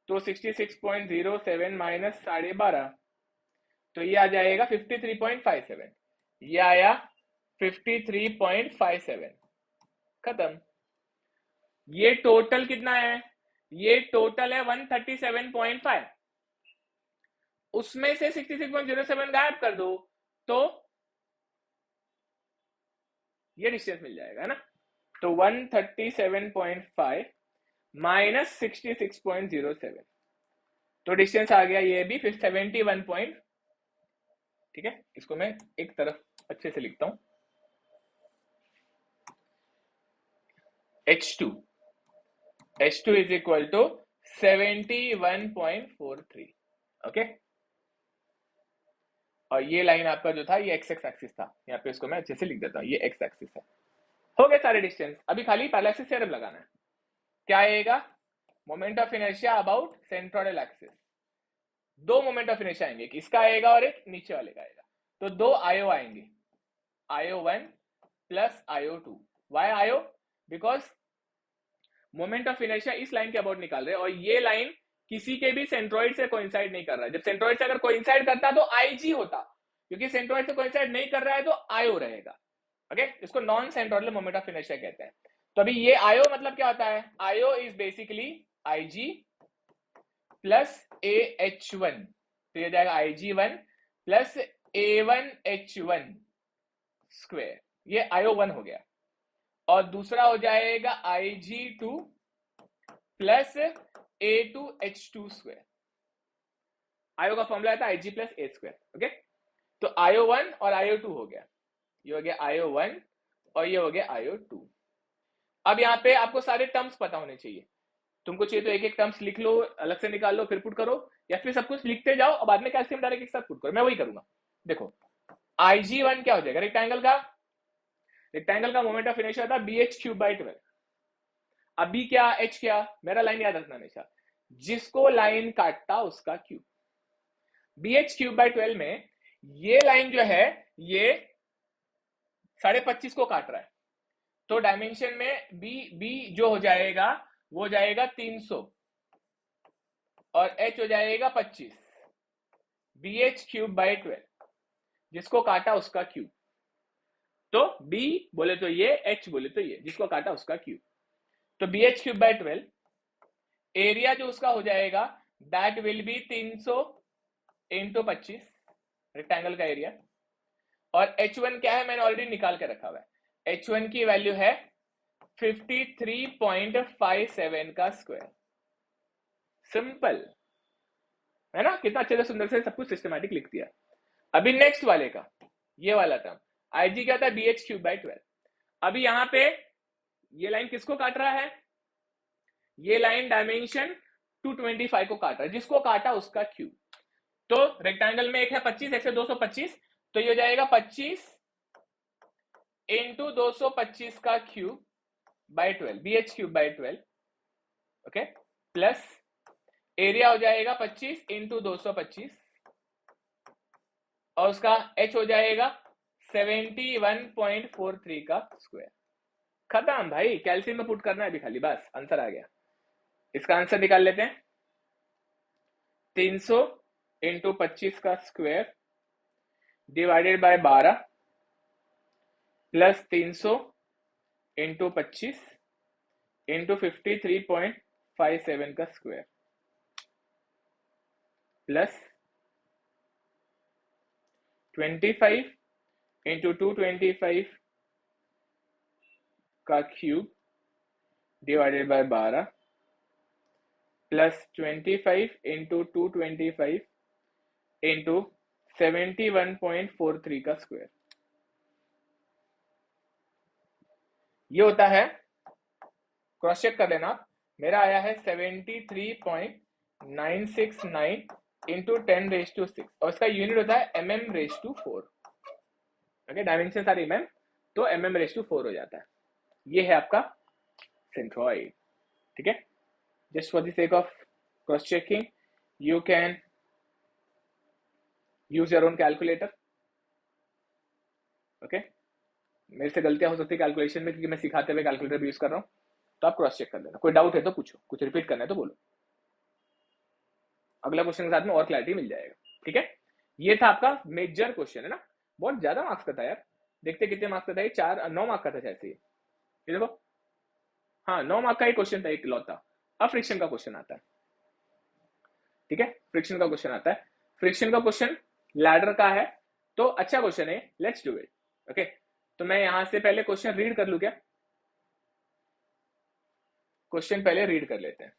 तो 66.07 माइनस 12.5, तो ये आ जाएगा 53.57। ये आया 53.57। खत्म। ये टोटल कितना है? ये टोटल है 137.5, उसमें से 66.07 गायब कर दो तो ये डिस्टेंस मिल जाएगा, है ना। तो 137.5 माइनस 66.07, तो डिस्टेंस आ गया ये भी 71 पॉइंट। ठीक है, इसको मैं एक तरफ अच्छे से लिखता हूं। H2 is equal to 71.43। Okay, और ये लाइन आपका जो था ये एक्स एक्स एक्सिस था, यहाँ पे इसको मैं अच्छे से लिख देता हूँ, ये एक्स एक्सिस है। हो गए सारे डिस्टेंस, अभी खाली पैरेलल एक्सिस थ्योरम लगाना है। क्या आएगा? Moment of inertia about centroidal axis. दो मोमेंट ऑफ इनर्शिया आएंगे, इसका आएगा और एक नीचे वाले का आएगा। तो दो आयो आएंगे, IO1 प्लस IO2। वाई आयो? बिकॉज मोमेंट ऑफ इनर्शिया इस लाइन के अबाउट निकाल रहे हैं और ये लाइन किसी के भी सेंट्रोइड से कोइंसाइड नहीं कर रहा है। जब सेंट्रोइड से अगर कोइंसाइड करता तो IG होता, क्योंकि सेंट्रोइड से कोइंसाइड नहीं कर रहा है तो आयो रहेगा। ओके, इसको non centroidal moment of inertia कहते हैं। तो अभी ये आयो मतलब क्या होता है? आयो is basically IG plus AH1, तो ये जाएगा IG1 प्लस A1H1 स्क्वायर, ये IO1 हो गया। और दूसरा हो जाएगा IG2 प्लस A2H2 स्क्वायर। आयो का फॉर्मूला आता है IG plus A square. Okay, तो IO1 और IO2 हो गया, ये हो गया IO1 और ये हो गया IO2। अब यहाँ पे आपको सारे टर्म्स पता होने चाहिए। तुमको चाहिए तो एक एक टर्म्स लिख लो, अलग से निकाल लो, फिर पुट करो, या फिर सब कुछ लिखते जाओ और बाद में कैल्शियम डायरेक्ट एक साथ पुट करो। मैं वही करूंगा। देखो IG1 क्या हो जाएगा? रेक्टेंगल का मोमेंट ऑफ इनर्शिया था BH3/12। अब B क्या, H क्या? मेरा लाइन याद रखना हमेशा, जिसको लाइन काटता उसका क्यूब। BH3/12 में ये लाइन जो है ये 25.5 को काट रहा है, तो डायमेंशन में B जो हो जाएगा वो हो जाएगा 300 और H हो जाएगा 25। BH3/12 जिसको काटा उसका क्यूब। तो B बोले तो ये, H बोले तो ये, जिसको काटा उसका क्यूब। तो BH3/12 एरिया जो उसका हो जाएगा that will be 300 into 25, rectangle का एरिया। और H1 क्या है? मैंने ऑलरेडी निकाल के रखा हुआ है। H1 की वैल्यू है 53.57 का स्क्वायर। सिंपल है ना? कितना अच्छे से सुंदर से सब कुछ सिस्टमैटिक लिख दिया। अभी नेक्स्ट वाले का ये वाला टर्म IG क्या था? BH3/12। अभी यहां पे ये लाइन किसको काट रहा है? ये लाइन डायमेंशन 225 को काट रहा है, जिसको काटा उसका क्यूब। तो रेक्टेंगल में एक है 25, एक से 225, तो ये हो जाएगा 25 इंटू 225 का cube by 12, BH3/12। Okay, plus area हो जाएगा 25 इंटू 225 और उसका H हो जाएगा 71.43 का स्क्वायर। खत्म भाई, कैल्शियम में पुट करना है अभी खाली, बस आंसर आ गया। इसका आंसर निकाल लेते हैं। 300 इंटू 25 का square divided by 12 plus 300 into 25 into 53.57 का स्क्वायर प्लस 25 इंटू 225 का cube divided by 12 plus 25 into 225 into 71.43 का स्क्वायर। ये होता है, क्रॉस चेक कर लेना, मेरा आया है 73.969 इंटू 10⁻6 और इसका यूनिट होता है mm⁻4। ओके, डायमेंशन सारे mm, तो mm⁻4 हो जाता है। ये है आपका सेंट्रॉइड। ठीक है, just for the sake of cross checking you can use your own calculator. Okay, मेरे से गलतियां हो सकती है कैलकुलेशन में, क्योंकि मैं सिखाते हुए कैलकुलेटर भी यूज कर रहा हूं, तो आप क्रॉस चेक कर लेना। कोई डाउट है तो पूछो, कुछ रिपीट करना है तो बोलो, अगला क्वेश्चन के साथ में और क्लैरिटी मिल जाएगा। ठीक है, ये था आपका मेजर क्वेश्चन, है ना? बहुत ज्यादा मार्क्स का था यार, देखते कितने मार्क्स का था ये, 9 मार्क्स का था शायद से। ये देखो, हाँ 9 मार्क्स का ही क्वेश्चन था एक लौता। अब फ्रिक्शन का क्वेश्चन आता है। ठीक है, फ्रिक्शन का क्वेश्चन आता है। फ्रिक्शन का क्वेश्चन लैडर का है, तो अच्छा क्वेश्चन है, लेट्स डू इट। ओके, तो मैं यहां से पहले क्वेश्चन रीड कर लू क्या? क्वेश्चन पहले रीड कर लेते हैं।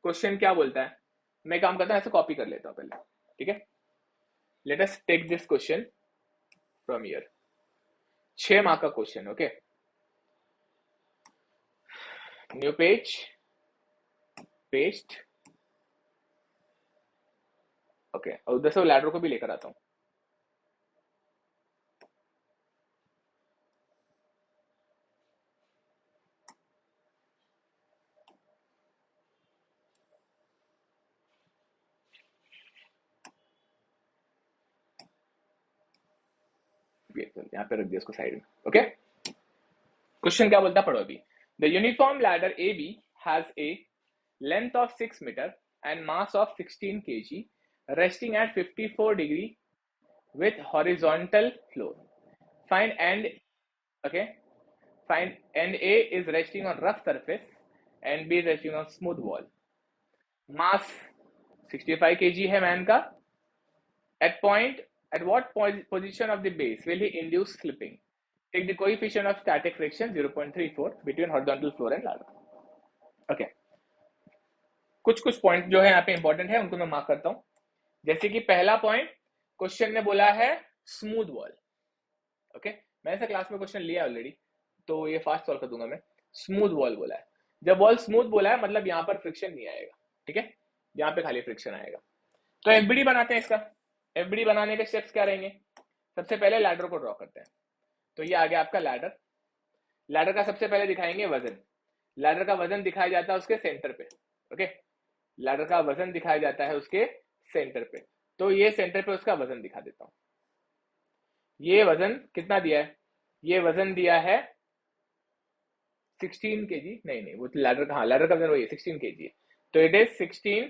क्वेश्चन क्या बोलता है, मैं काम करता हूं ऐसे कॉपी कर लेता हूं पहले। ठीक है, let us take this question from here. 6 mark का question. Okay, new page, paste. Okay, और उधर से लैडर को भी लेकर आता हूं। यहाँ पे रख दिया उसको साइड में। ओके, क्वेश्चन क्या बोलता पढ़ो अभी। The uniform ladder A B has a length of 6 metre and mass of 16 kg resting at 54 degree with horizontal floor. Find end, okay, find end A is resting on rough surface and B is resting on smooth wall. Mass 65 kg है man का। At what position of the base will he induce slipping? Take the coefficient of static friction 0.34 between horizontal floor and ladder. Okay, कुछ point जो है यहाँ पे important है उनको मैं मार्क करता हूं। जैसे कि पहला पॉइंट क्वेश्चन ने बोला है स्मूथ वॉल। ओके, मैंने ऐसा क्लास में क्वेश्चन लिया ऑलरेडी, तो ये फास्ट सॉल्व कर दूंगा मैं। स्मूथ वॉल बोला है, जब वॉल स्मूथ बोला है मतलब यहाँ पर फ्रिक्शन नहीं आएगा, ठीक है, यहाँ पे खाली फ्रिक्शन आएगा। तो एफबीडी बनाते हैं इसका। एफबीडी बनाने के स्टेप्स क्या रहेंगे? सबसे पहले लैडर को ड्रॉ करते हैं। तो ये आ गया आपका लैडर। लैडर का सबसे पहले दिखाएंगे वजन। लैडर का वजन दिखाया जाता है उसके सेंटर पे। ओके, लैडर का वजन दिखाया जाता है उसके सेंटर पे। तो ये सेंटर पे उसका वजन दिखा देता हूं। ये वजन कितना दिया है? ये वजन दिया है 16 kg। नहीं, वो लैडर का, हाँ लैडर का वजन वही है 16 kg है। तो इट इज 16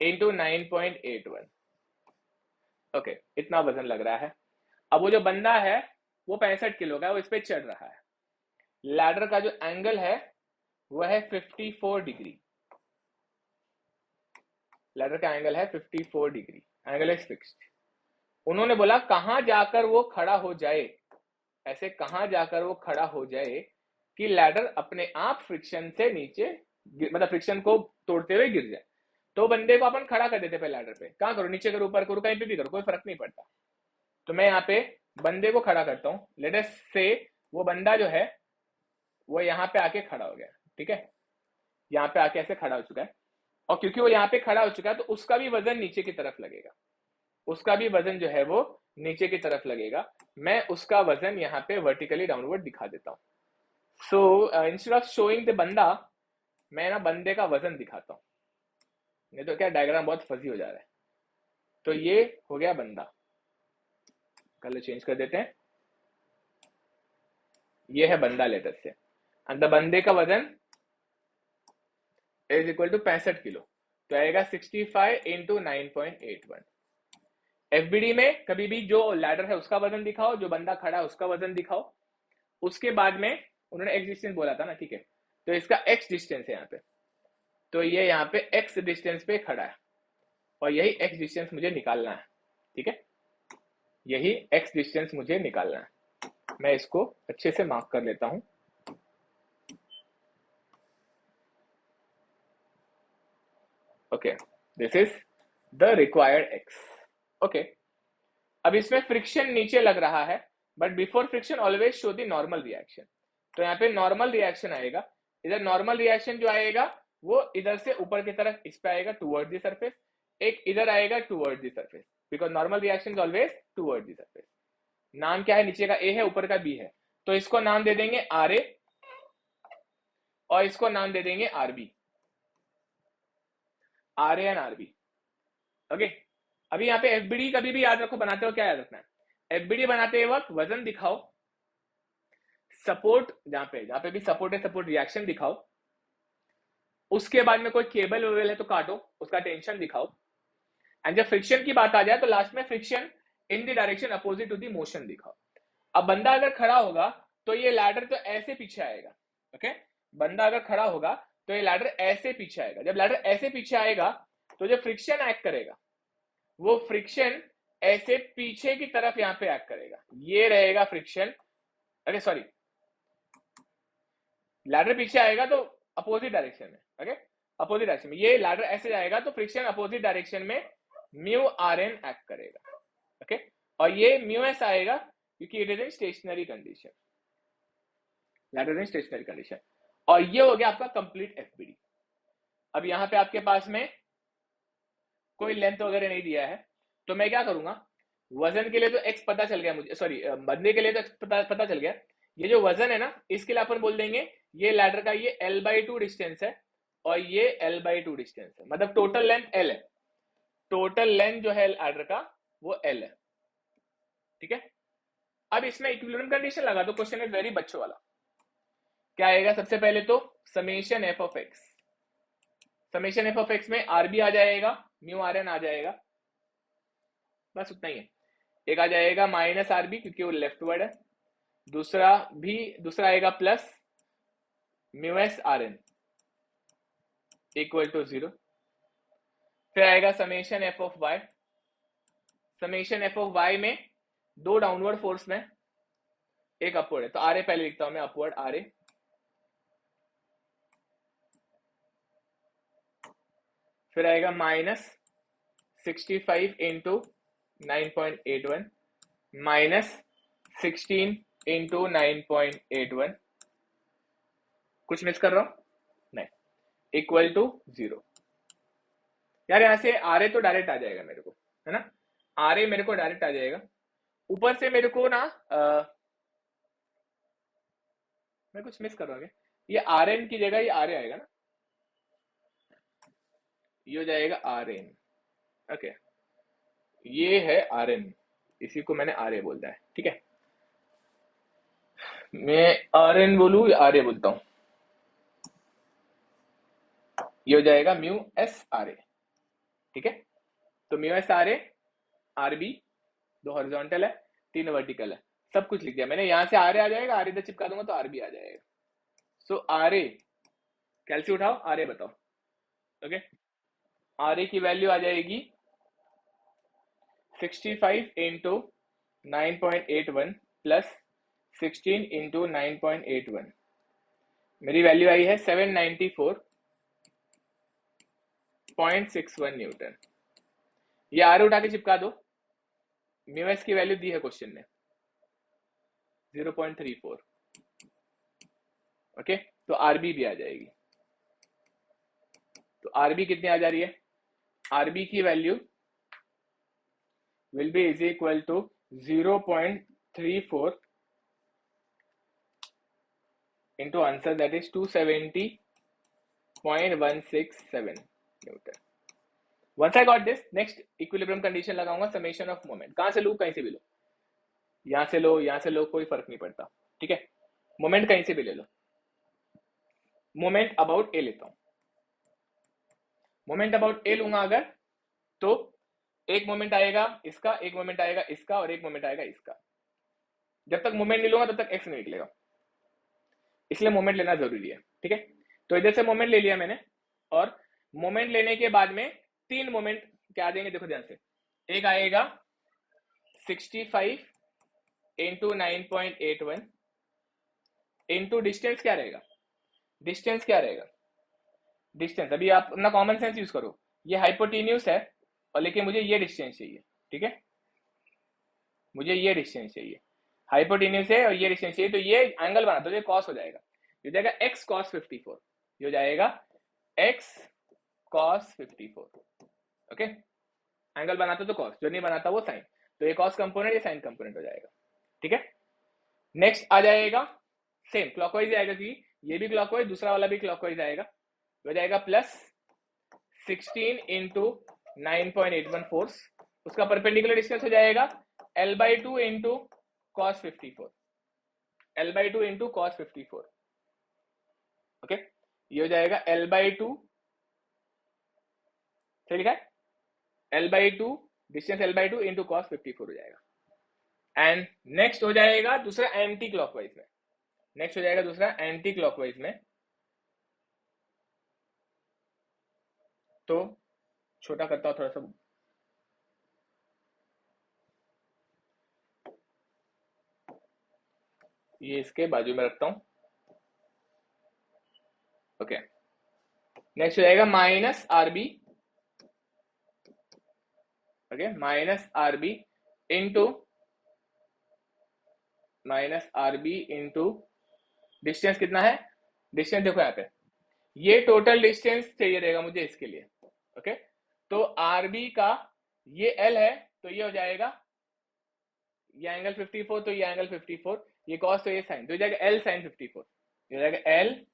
इंटू 9.81। ओके, इतना वजन लग रहा है। अब वो जो बंदा है वो 65 किलो का है, वो इस पे चढ़ रहा है। लैडर का जो एंगल है वह है 54 डिग्री। लैडर का एंगल है 54 डिग्री, एंगल इज फिक्स्ड। उन्होंने बोला कहां जाकर वो खड़ा हो जाए, ऐसे कहां जाकर वो खड़ा हो जाए कि लैडर अपने आप फ्रिक्शन से नीचे, मतलब फ्रिक्शन को तोड़ते हुए गिर जाए। तो बंदे को अपन खड़ा कर देते पे लैडर पे, कहां करो, नीचे करो, ऊपर करो, कहीं पे भी करो, कोई फर्क नहीं पड़ता। तो मैं यहाँ पे बंदे को खड़ा करता हूँ। लेट अस से वो बंदा जो है वो यहाँ पे आके खड़ा हो गया, ठीक है, यहाँ पे आके ऐसे खड़ा हो चुका है। और क्योंकि वो यहाँ पे खड़ा हो चुका है तो उसका भी वजन नीचे की तरफ लगेगा, उसका भी वजन जो है वो नीचे की तरफ लगेगा। मैं उसका वजन यहाँ पे वर्टिकली डाउनवर्ड दिखा देता हूँ। So instead of showing the बंदा, मैं ना बंदे का वजन दिखाता हूँ, नहीं तो क्या डायग्राम बहुत फजी हो जा रहा है। तो ये हो गया बंदा, कलर चेंज कर देते हैं। ये है बंदा लेटर से, एंड द बंदे का वजन इज इक्वल टू 65 किलो। तो आएगा 65 इंटू 9.81। एफबीडी में कभी भी जो लैडर है उसका वजन दिखाओ, जो बंदा खड़ा है उसका वजन दिखाओ। उसके बाद में उन्होंने एक्स डिस्टेंस बोला था ना, ठीक है, तो इसका एक्स डिस्टेंस है यहाँ पे। तो ये यहाँ पे एक्स डिस्टेंस पे खड़ा है और यही एक्स डिस्टेंस मुझे निकालना है, ठीक है, यही एक्स डिस्टेंस मुझे निकालना है। मैं इसको अच्छे से मार्क कर लेता हूं। Okay, this is the required x. Okay, अब इसमें फ्रिक्शन नीचे लग रहा है, but before friction always show the normal reaction. तो यहाँ पे नॉर्मल रिएक्शन आएगा। इधर नॉर्मल रिएक्शन जो आएगा वो इधर से ऊपर की तरफ इस पे आएगा टूवर्ड द सरफेस, एक इधर आएगा toward the surface, because normal reaction is always toward the surface. नाम क्या है? नीचे का ए है, ऊपर का बी है, तो इसको नाम दे देंगे आर ए और इसको नाम दे देंगे R B, R A and R B. Okay, अभी यहाँ पे एफबीडी कभी भी याद रखो, बनाते हो क्या याद रखना है, एफबीडी बनाते वक्त वजन दिखाओ, सपोर्ट जहां पे भी सपोर्ट है सपोर्ट रिएक्शन दिखाओ, उसके बाद में कोई केबल वेबल है तो काटो, उसका टेंशन दिखाओ, एंड जब फ्रिक्शन की बात आ जाए तो लास्ट में friction in the direction opposite to the motion दिखाओ। अब बंदा अगर खड़ा होगा तो ये लैडर तो ऐसे पीछे आएगा। ओके, बंदा अगर खड़ा होगा तो ये लैडर ऐसे पीछे आएगा। जब लैडर ऐसे पीछे आएगा तो जो फ्रिक्शन एक्ट करेगा वो फ्रिक्शन ऐसे पीछे की तरफ यहां पे एक्ट करेगा, ये रहेगा फ्रिक्शन। अरे सॉरी, लैडर पीछे आएगा तो अपोजिट डायरेक्शन में, ओके, अपोजिट डायरेक्शन में ये लैडर ऐसे जाएगा तो फ्रिक्शन अपोजिट डायरेक्शन में म्यू आर एन एक्ट करेगा। ओके, और ये म्यू एस आएगा क्योंकि it is in stationary condition, ladder in stationary condition. और ये हो गया आपका कंप्लीट एफबीडी। अब यहां पे आपके पास में कोई लेंथ वगैरह नहीं दिया है, तो मैं क्या करूंगा, वजन के लिए तो एक्स पता चल गया मुझे, सॉरी बंदे के लिए तो पता चल गया। ये जो वजन है ना इसके लिए अपन बोल देंगे ये लैडर का ये L/2 डिस्टेंस है और ये L/2 डिस्टेंस है, मतलब टोटल लेंथ L है, टोटल लेंथ जो है लैडर का वो L है, ठीक है। अब इसमें इक्विलिब्रियम कंडीशन लगा दो, क्वेश्चन इज वेरी बच्चों वाला। क्या आएगा सबसे पहले तो summation F of x, summation F of x में आरबी आ जाएगा, म्यू आर एन आ जाएगा, बस उतना ही है। एक आ जाएगा माइनस आरबी क्योंकि वो लेफ्ट वर्ड है, दूसरा आएगा plus mu S R N equal to 0। फिर आएगा summation F of Y, summation F of Y में दो डाउनवर्ड फोर्स में एक अपवर्ड है, तो आर ए पहले लिखता हूं मैं, अपवर्ड आर ए। फिर आएगा माइनस 65 इंटू 9.81 माइनस 16 इंटू 9.81, कुछ मिस कर रहा हूं नहीं, इक्वल टू 0। यार यहां से आर ए तो डायरेक्ट आ जाएगा मेरे को, है ना, आर ए मेरे को डायरेक्ट आ जाएगा। ऊपर से मेरे को ना मैं कुछ मिस कर रहा हूँ, ये आर एन की जगह ये आर ए आएगा ना, ये हो जाएगा आर एन। ओके, ये है आर एन, इसी को मैंने आर ए बोलता है, ठीक है, मैं आर एन बोलू या आर ए बोलता हूं, ये हो जाएगा म्यू एस आर ए, ठीक है। तो mu S R A, R B, दो हॉरिजॉन्टल है, तीन वर्टिकल है, सब कुछ लिख दिया मैंने। यहां से आर ए आ जाएगा, आर ए इधर चिपका दूंगा तो आर बी आ जाएगा। सो आर ए, कैलसी उठाओ, आर ए बताओ। ओके, आर ए की वैल्यू आ जाएगी 65 इंटू 9.81 प्लस 16 इंटू 9.81, मेरी वैल्यू आई है 794.61 न्यूटन। ये आर उठा के चिपका दो, म्यू एस की वैल्यू दी है क्वेश्चन में 0.34। ओके, तो आरबी भी आ जाएगी। तो आरबी कितनी आ जा रही है, आरबी की value will be is equal to 0.34 into answer, that is 270.167 Newton. Once I got this, next equilibrium condition लगाऊंगा, summation of moment। कहां से लो, कहीं से भी लो, यहां से लो, यहां से लो, कोई फर्क नहीं पड़ता, ठीक है। मोमेंट कहीं से भी ले लो, मोमेंट अबाउट ए लेता हूं, मोमेंट अबाउट ए लूंगा अगर, तो एक मोमेंट आएगा इसका, एक मोमेंट आएगा इसका, और एक मोमेंट आएगा इसका। जब तक मोमेंट नहीं लूंगा तब तक एक्स नहीं निकलेगा, इसलिए मोमेंट लेना जरूरी है, ठीक है। तो इधर से मोमेंट ले लिया मैंने, और मोमेंट लेने के बाद में तीन मोमेंट क्या आ जाएंगे, देखो ध्यान से। एक आएगा 65 इंटू 9.81 इंटू डिस्टेंस क्या रहेगा, डिस्टेंस क्या रहेगा, डिस्टेंस अभी आप अपना कॉमन सेंस यूज करो, ये हाइपोटेन्यूस है और लेकिन मुझे ये डिस्टेंस चाहिए, ठीक है, मुझे ये डिस्टेंस चाहिए, हाइपोटेन्यूस है और ये डिस्टेंस चाहिए, तो ये एंगल बना, तो ये कॉस हो जाएगा, ये हो जाएगा एक्स कॉस 54, ये हो जाएगा एक्स कॉस 54। ओके, एंगल बनाता तो कॉस, जो नहीं बनाता वो साइन, तो ये कॉस कंपोनेंट, ये साइन कंपोनेंट हो जाएगा, ठीक है। नेक्स्ट आ जाएगा सेम क्लॉकवाइज आएगा, कि ये भी क्लॉकवाइज, दूसरा वाला भी क्लॉकवाइज आएगा, हो जाएगा प्लस 16 इंटू 9.81 फोर्स, उसका परपेंडिकुलर डिस्टेंस हो जाएगा L/2 into cos 54, L/2 into cos 54। Okay, ये हो जाएगा L/2, सही लिखा है, L/2 distance L/2 into cos 54 हो जाएगा। एंड नेक्स्ट हो जाएगा दूसरा एंटी क्लॉकवाइज में, नेक्स्ट हो जाएगा दूसरा एंटी क्लॉकवाइज में, तो छोटा करता हूं थोड़ा सा, ये इसके बाजू में रखता हूं। ओके, नेक्स्ट हो जाएगा minus R B, okay, minus R B into distance कितना है, डिस्टेंस देखो यहाँ पे, ये टोटल डिस्टेंस चाहिए रहेगा मुझे इसके लिए। ओके, तो आरबी का ये एल है, तो ये हो जाएगा ये एंगल 54, तो ये एंगल 54, ये कॉस, तो ये साइन, तो हो जाएगा एल साइन 54, ये हो जाएगा L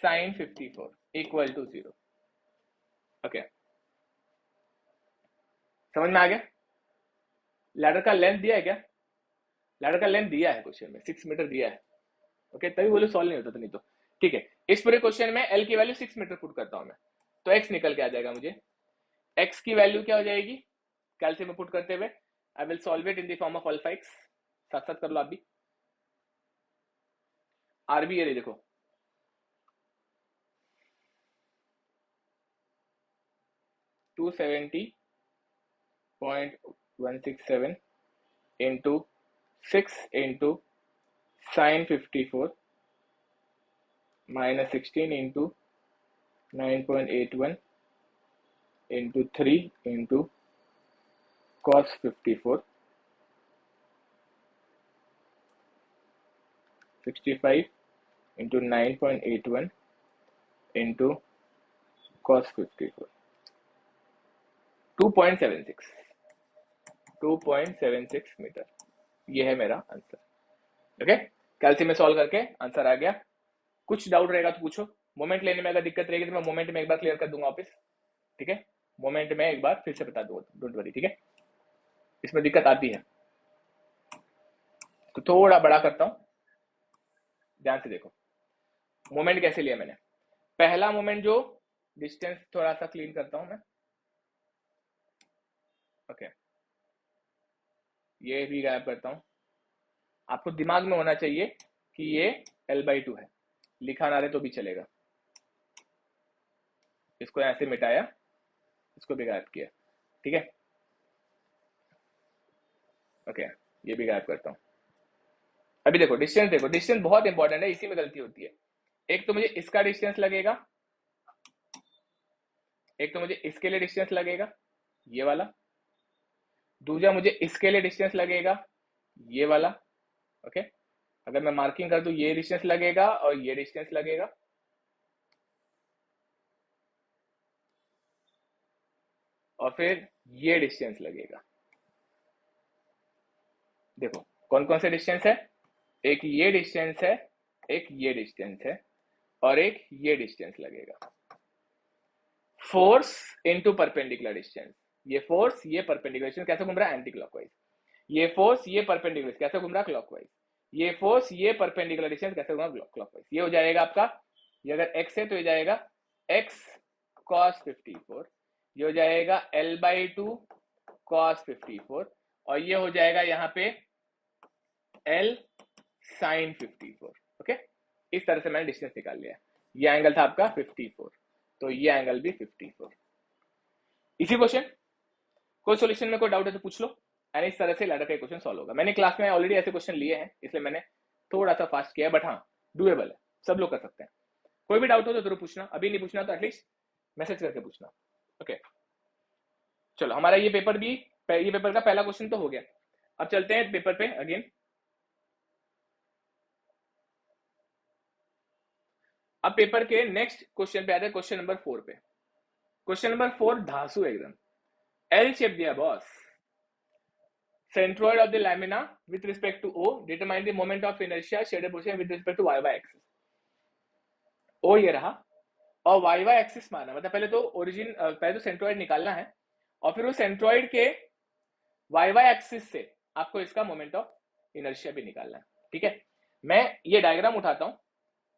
sine 54 equal to 0। Okay, समझ में आ गया, लैडर का लेंथ दिया है क्या, लैडर का लेंथ दिया है क्वेश्चन में, 6 मीटर दिया है। ओके, तभी बोलो सॉल्व नहीं होता तो, नहीं तो ठीक है। इस पूरे क्वेश्चन में एल की वैल्यू 6 मीटर पुट करता हूं मैं, तो एक्स निकल के आ जाएगा मुझे। एक्स की वैल्यू क्या हो जाएगी कैल्सियम में पुट करते हुए, I will solve it in the form of alpha x, साथ साथ कर लो आप भी। आर बी ये देखो 270.167 into 6 into sine 54 minus 16 into 9.81 into 3 into cos 54 65 into 9.81 into cos 54 2.76 2.76 metre, ये है मेरा आंसर। ओके, कैल्सियम में सॉल्व करके आंसर आ गया। कुछ डाउट रहेगा तो पूछो। मोमेंट लेने में अगर दिक्कत रहेगी तो मैं मोमेंट में एक बार क्लियर कर दूंगा वापस, ठीक है। मोमेंट में एक बार फिर से बता दूंगा, डोंट वरी, ठीक है। इसमें दिक्कत आती है तो थोड़ा बड़ा करता हूं, ध्यान से देखो। मोमेंट कैसे लिया मैंने, पहला मोमेंट जो डिस्टेंस थोड़ा सा क्लीन करता हूं मैं, ओके, ये भी गायब करता हूं। आपको दिमाग में होना चाहिए कि ये L/2 है, लिखा ना रहे तो भी चलेगा। इसको ऐसे मिटाया, इसको भी गायब किया, ठीक है। ओके, ये भी गायब करता हूं। अभी देखो डिस्टेंस, देखो डिस्टेंस बहुत इंपॉर्टेंट है, इसी में गलती होती है। एक तो मुझे इसका डिस्टेंस लगेगा, एक तो मुझे इसके लिए डिस्टेंस लगेगा ये वाला, दूसरा मुझे इसके लिए डिस्टेंस लगेगा ये वाला। ओके, अगर मैं मार्किंग कर दूं ये डिस्टेंस लगेगा और ये डिस्टेंस लगेगा, और फिर ये डिस्टेंस लगेगा। देखो कौन कौन से डिस्टेंस है, एक ये डिस्टेंस है, एक ये डिस्टेंस है, और एक ये डिस्टेंस लगेगा। फोर्स इनटू परपेंडिकुलर डिस्टेंस, ये फोर्स ये परपेंडिकुलर डिस्टेंस कैसे घूम रहा है, एंटी क्लॉकवाइज। ये फोर्स ये परपेंडिकुलर कैसे घूम रहा है, क्लॉकवाइज। ये फोर्स ये परपेंडिकुलर डिस्टेंस कैसे घूम रहा है, क्लॉकवाइज। ये हो जाएगा आपका, ये अगर x है तो ये जाएगा x cos 54, ये हो जाएगा L/2 cos 54, और ये हो जाएगा यहाँ पे L sin 54। ओके, इस तरह से मैंने डिस्टेंस निकाल लिया। ये एंगल था आपका 54, तो ये एंगल भी 54। इसी क्वेश्चन, कोई सॉल्यूशन में कोई डाउट है तो पूछ लो, एंड इस तरह से लैडर का क्वेश्चन सॉल्व होगा। मैंने क्लास में ऑलरेडी ऐसे क्वेश्चन लिए हैं, इसलिए मैंने थोड़ा सा फास्ट किया, बट हाँ डूएबल है, सब लोग कर सकते हैं। कोई भी डाउट हो तो जरूर पूछना, अभी नहीं पूछना तो एटलीस्ट मैसेज करके पूछना। ओके, चलो हमारा ये पेपर भी, ये पेपर का पहला क्वेश्चन तो हो गया। अब चलते हैं पेपर पे अगेन। अब पेपर के नेक्स्ट क्वेश्चन पे आते हैं, क्वेश्चन नंबर 4 पे। क्वेश्चन नंबर 4 धासु एकदम, एल शेप दिया boss. Centroid of the lamina with respect to O, determine the moment of inertia shaded portion with respect to y axis। O ये रहा, और y एक्सिस माना, मतलब पहले तो ओरिजिन, पहले तो सेंट्रोइड निकालना है, और फिर वो सेंट्रोइड के y एक्सिस से आपको इसका मोमेंट ऑफ इनर्शिया भी निकालना है, ठीक है। मैं ये डायग्राम उठाता हूं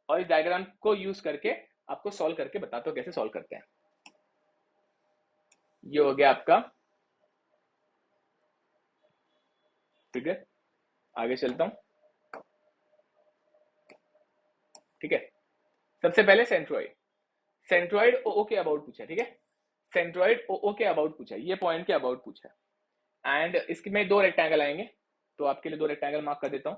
और इस डायग्राम को यूज करके आपको सॉल्व करके बताता हूं कैसे सॉल्व करते हैं। ये हो गया आपका फिगर, आगे चलता हूं, ठीक है। सबसे पहले सेंट्रोइड, सेंट्रोइड ओ के अबाउट पूछा, ठीक है। सेंट्रोइड ओ के अबाउट पूछा, ये पॉइंट के अबाउट पूछा, एंड इसके में दो रेक्टेंगल आएंगे, तो आपके लिए दो रेक्टेंगल मार्क कर देता हूं।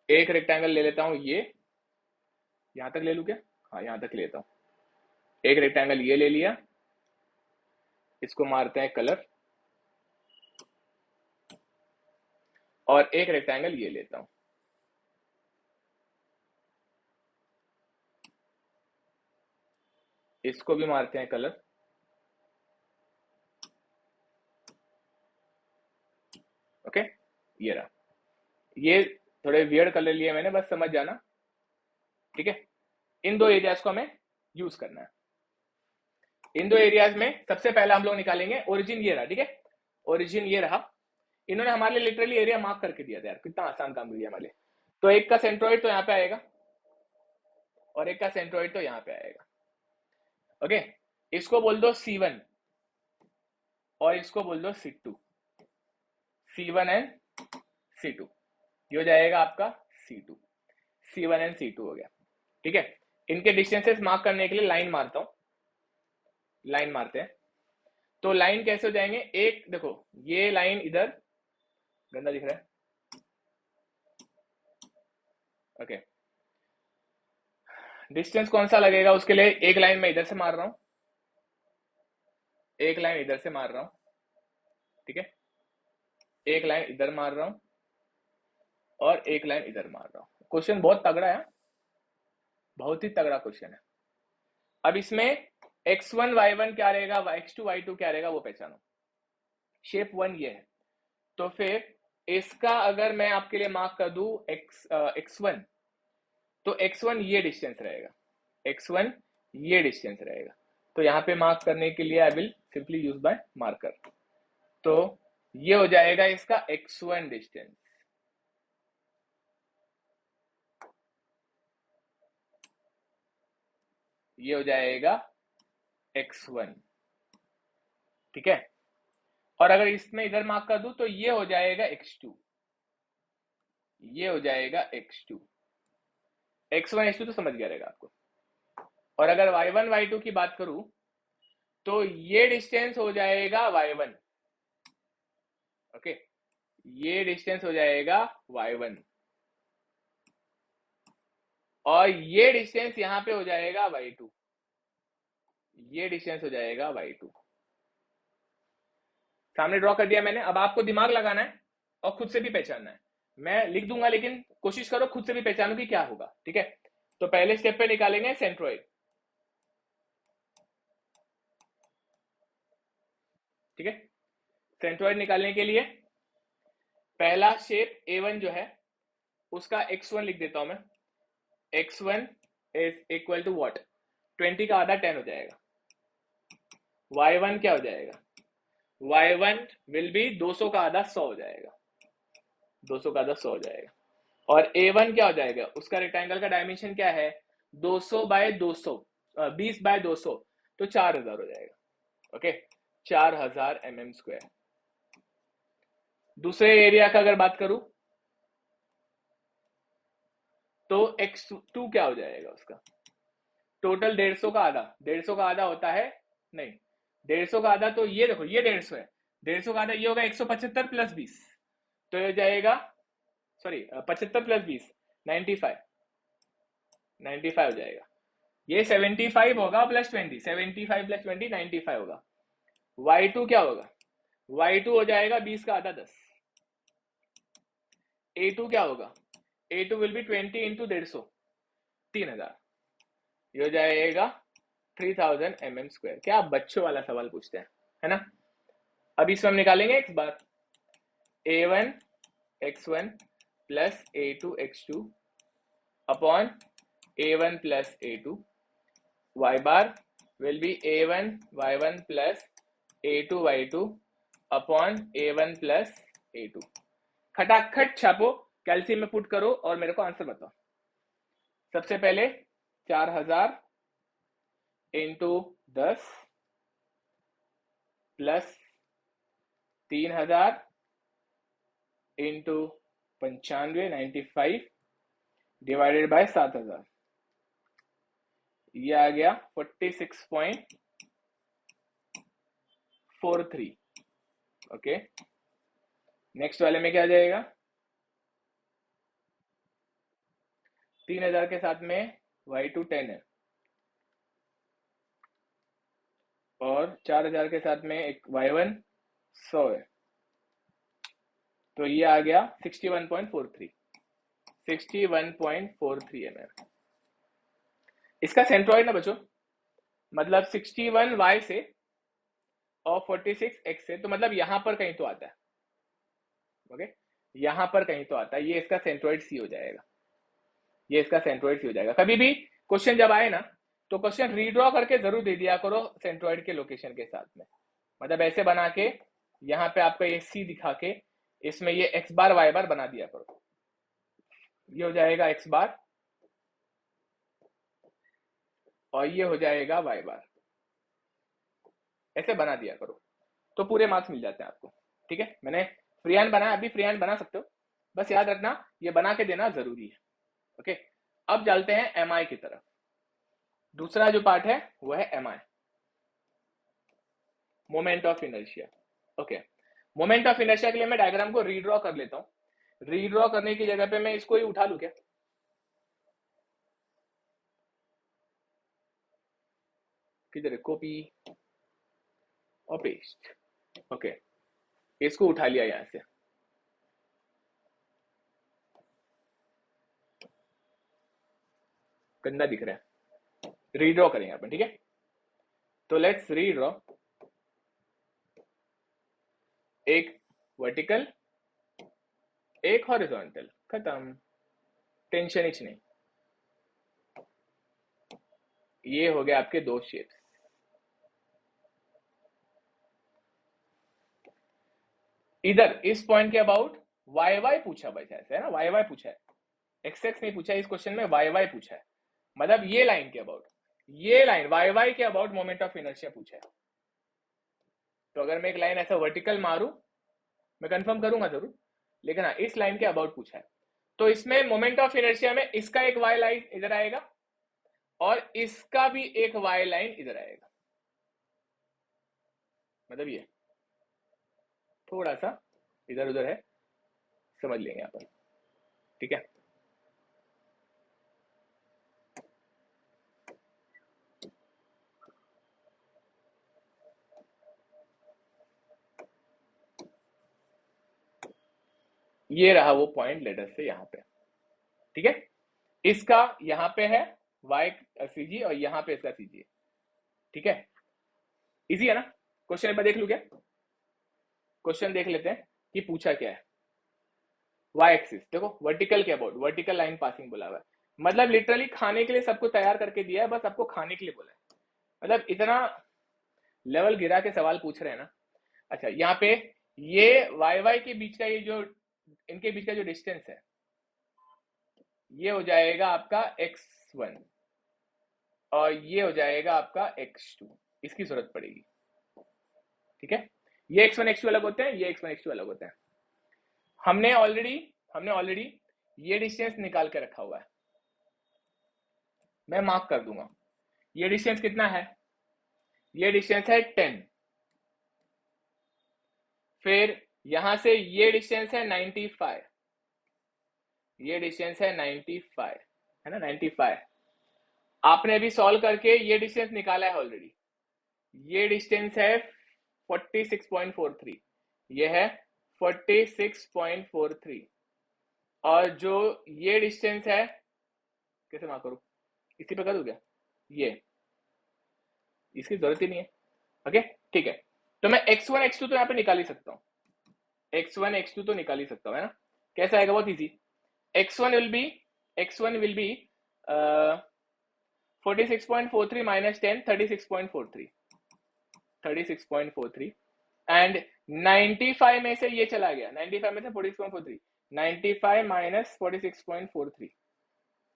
एक रेक्टेंगल ले लेता हूं ये, यहां तक ले लू क्या, हाँ यहां तक लेता हूं। एक रेक्टेंगल ये ले लिया, इसको मारते हैं कलर, और एक रेक्टेंगल ये लेता हूं, इसको भी मारते हैं कलर। ओके, ये रहा, ये थोड़े वियर्ड कलर लिए मैंने, बस समझ जाना, ठीक है। इन दो एरियाज को हमें यूज करना है। इन दो एरियाज में सबसे पहला हम लोग निकालेंगे ओरिजिन, ये रहा, ठीक है, ओरिजिन ये रहा। इन्होंने हमारे लिए लिटरली एरिया मार्क करके दिया था यार, कितना आसान काम किया हमारे लिए। तो एक का सेंट्रोइड तो यहाँ पे आएगा और एक का सेंट्रोइड तो यहाँ पे आएगा। ओके, इसको बोल दो C1 और इसको बोल दो C2, C1 एंड C2, ये हो जाएगा आपका C2, C1 एंड C2 हो गया, ठीक है। इनके डिस्टेंसेस मार्क करने के लिए लाइन मारता हूं, लाइन मारते हैं। तो लाइन कैसे हो जाएंगे, एक देखो ये लाइन इधर गंदा दिख रहा है, ओके। डिस्टेंस कौन सा लगेगा उसके लिए, एक लाइन मैं इधर से मार रहा हूं, एक लाइन इधर से मार रहा हूं, ठीक है, एक लाइन इधर मार रहा हूं और एक लाइन इधर मार रहा हूं। क्वेश्चन बहुत तगड़ा है, बहुत ही तगड़ा क्वेश्चन है। अब इसमें x1 y1 क्या रहेगा, x2 y2 क्या रहेगा वो पहचानो। शेप 1 ये है, तो फिर इसका अगर मैं आपके लिए मार्क कर दूं x1, तो x1 ये डिस्टेंस रहेगा, x1 ये डिस्टेंस रहेगा। तो यहाँ पे मार्क करने के लिए I will simply use by marker. तो ये हो जाएगा इसका x1 डिस्टेंस, ये हो जाएगा x1, ठीक है। और अगर इसमें इधर मार्क कर दूं तो ये हो जाएगा x2, ये हो जाएगा x2, x1 x2 तो समझ गया रहेगा आपको। और अगर y1 y2 की बात करूं तो ये डिस्टेंस हो जाएगा y1, ओके, ये डिस्टेंस हो जाएगा y1 और ये डिस्टेंस यहां पे हो जाएगा y2, ये डिस्टेंस हो जाएगा y2। सामने ड्रॉ कर दिया मैंने। अब आपको दिमाग लगाना है और खुद से भी पहचानना है। मैं लिख दूंगा लेकिन कोशिश करो खुद से भी पहचानो कि क्या होगा, ठीक है। तो पहले स्टेप पे निकालेंगे सेंट्रोइड, ठीक है। सेंट्रोइड निकालने के लिए पहला शेप A1 जो है उसका x1 लिख देता हूं मैं। x1 is equal to what, 20 का आधा 10 हो जाएगा। y1 क्या हो जाएगा, y1 विल बी 200 का आधा 100 हो जाएगा, 200 का आधा 100 हो जाएगा। और A1 क्या हो जाएगा, उसका रेक्टेंगल का डायमेंशन क्या है, 200 बाय 200, 20 बाय 200, तो 4000 हो जाएगा, ओके, 4000 mm²। दूसरे एरिया का अगर बात करूं तो x2 क्या हो जाएगा, उसका टोटल 150 का आधा, 150 का आधा होता है, नहीं 150 का आधा तो ये देखो ये 150 है, 150 का आधा ये होगा 175 प्लस 20, तो ये हो जाएगा, सॉरी 75 प्लस 20 95, 95 हो जाएगा। ये 75 होगा प्लस 20, 75 प्लस 20 95 होगा। y2 क्या होगा, y2 हो जाएगा 20 का आधा 10। a2 क्या होगा, a2 विल बी 20 इंटू 150, 3000, ये हो जाएगा 3000 mm²। क्या आप बच्चों वाला सवाल पूछते हैं, है ना। अब इसमें हम निकालेंगे x bar, a1 x1 plus a2 x2 upon a1 plus a2, y bar will be a1 y1 plus a2 y2 upon a1 plus a2। खटाखट छापो, कैल्सियम में पुट करो और मेरे को आंसर बताओ। सबसे पहले 4000 into 10 plus 3000 into 95 95 divided by 7000, ये आ गया 46.43, ओके। नेक्स्ट वाले में क्या आ जाएगा, 3000 के साथ में y2 10 है और 4000 के साथ में एक y1 100 है, तो ये आ गया 61.43, 61.43 mm। इसका सेंट्रोइड ना बच्चों, मतलब 61 y से और 46 x से, तो मतलब यहां पर कहीं तो आता है, ओके, यहां पर कहीं तो आता है। ये इसका सेंट्रोइड सी हो जाएगा, ये इसका सेंट्रोइड सी हो जाएगा। कभी भी क्वेश्चन जब आए ना तो क्वेश्चन रीड्रॉ करके जरूर दे दिया करो सेंट्रॉइड के लोकेशन के साथ में, मतलब ऐसे बना के यहाँ पे आपका ये सी दिखा के इसमें ये एक्स बार वाई बार बना दिया करो, ये हो जाएगा एक्स बार और ये हो जाएगा वाई बार, ऐसे बना दिया करो तो पूरे मार्क्स मिल जाते हैं आपको। ठीक है, मैंने फ्री हैंड बनाया, अभी फ्री हैंड बना सकते हो, बस याद रखना ये बना के देना जरूरी है। ओके, अब चलते हैं एम आई की तरफ। दूसरा जो पार्ट है वो है M I, moment of inertia. Okay, moment of inertia के लिए मैं डायग्राम को रीड्रॉ कर लेता हूं। रीड्रॉ करने की जगह पे मैं इसको ही उठा लू क्या, किधर है, कॉपी और पेस्ट। ओके, इसको उठा लिया यहां से, गंदा दिख रहा है, रीड्रॉ करेंगे अपन। ठीक है, तो लेट्स रीड्रॉ एक वर्टिकल एक हॉरिजॉन्टल, खत्म, टेंशन ही नहीं। ये हो गया आपके दो शेप्स। इधर इस पॉइंट के अबाउट वाई वाई पूछा भाई, ऐसे है ना, वाई वाई पूछा है, एक्स एक्स नहीं पूछा है इस क्वेश्चन में, वाई वाई पूछा है, मतलब ये लाइन के अबाउट, ये लाइन वाई वाई के अबाउट मोमेंट ऑफ इनर्शिया पूछा है। तो अगर मैं एक लाइन ऐसा वर्टिकल मारूं, मैं कंफर्म करूंगा जरूर, लेकिन हाँ इस लाइन के अबाउट पूछा है, तो इसमें मोमेंट ऑफ इनर्शिया में इसका एक वाई लाइन इधर आएगा और इसका भी एक वाई लाइन इधर आएगा, मतलब ये थोड़ा सा इधर उधर है, समझ लेंगे अपन। ठीक है, ये रहा वो पॉइंट लेटर से यहां पे। ठीक है, इसका यहां पे है वाई सीजी और यहां पे इसका सीजी है। ठीक है, इजी है ना, क्वेश्चन एक बार देख लू क्या, क्वेश्चन देख लेते हैं कि पूछा क्या है। वाई एक्सिस देखो, वर्टिकल के अबाउट, वर्टिकल लाइन पासिंग बोला हुआ है, मतलब लिटरली खाने के लिए सबको तैयार करके दिया है, बस आपको खाने के लिए बोला है, मतलब इतना लेवल गिरा के सवाल पूछ रहे हैं ना। अच्छा, यहाँ पे ये वाई वाई के बीच का ये जो इनके बीच का जो डिस्टेंस है ये हो जाएगा आपका x1 और ये हो जाएगा आपका x2, इसकी जरूरत पड़ेगी। ठीक है, ये x1 x2 अलग होते हैं, ये x1 x2 अलग होते हैं। हमने ऑलरेडी ये डिस्टेंस निकाल के रखा हुआ है, मैं मार्क कर दूंगा। ये डिस्टेंस कितना है, ये डिस्टेंस है 10, फिर यहां से ये डिस्टेंस है 95, ये डिस्टेंस है 95, है ना 95। आपने अभी सॉल्व करके ये डिस्टेंस निकाला है ऑलरेडी, ये डिस्टेंस है 46.43, ये है 46.43, और जो ये डिस्टेंस है कैसे मार्क करूं, इसी पे कर दूं क्या, ये इसकी जरूरत ही नहीं है। ओके ठीक है, तो मैं x1 x2 तो यहाँ पे निकाल ही सकता हूँ, x1 x2 तो निकाल ही सकता हूँ, है ना। कैसे आएगा, बहुत easy, x1 will be 46.43 minus 10, 36.43 and 95 में से ये चला गया, 95 में से 46.43, 95 माइनस 46.43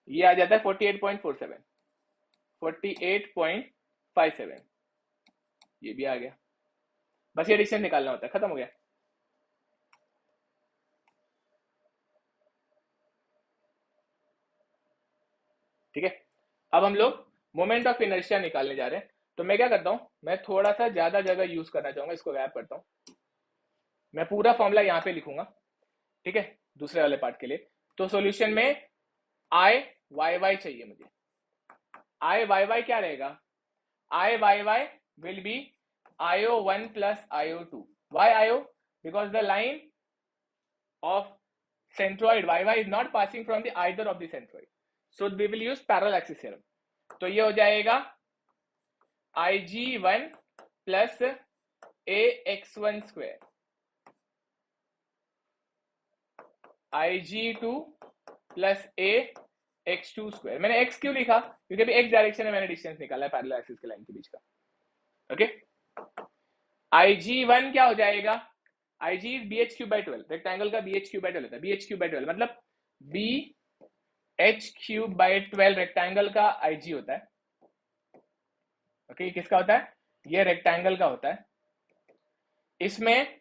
ये आ जाता है 48.47, 48.57, ये भी आ गया, बस ये डिस्टेंस निकालना होता है, खत्म हो गया। ठीक है, अब हम लोग मोमेंट ऑफ इनर्शिया निकालने जा रहे हैं, तो मैं क्या करता हूं, मैं थोड़ा सा ज्यादा जगह यूज करना चाहूंगा, इसको गैप करता हूं, मैं पूरा फॉर्मूला यहां पे लिखूंगा। ठीक है, दूसरे वाले पार्ट के लिए, तो सॉल्यूशन में आई वाई वाई चाहिए मुझे, आई वाई वाई क्या रहेगा, I Y Y will be IO1 plus IO2, why IO, because the line of centroid YY is not passing from the either of the centroid, so we will use parallel axis theorem। तो ये हो जाएगा IG1 plus AX1 square, IG2 plus x2 square. मैंने x क्यों लिखा? क्योंकि अभी x direction में मैंने डिस्टेंस निकाला है पैरेलल एक्सिस के लाइन के बीच का। ओके, IG1 क्या हो जाएगा? IG इज BH3/12, रेक्टेंगल का BH3/12 होता है। BH3/12 मतलब BH3/12 रेक्टेंगल का IG होता है। ओके, किसका होता है? ये रेक्टेंगल का होता है। इसमें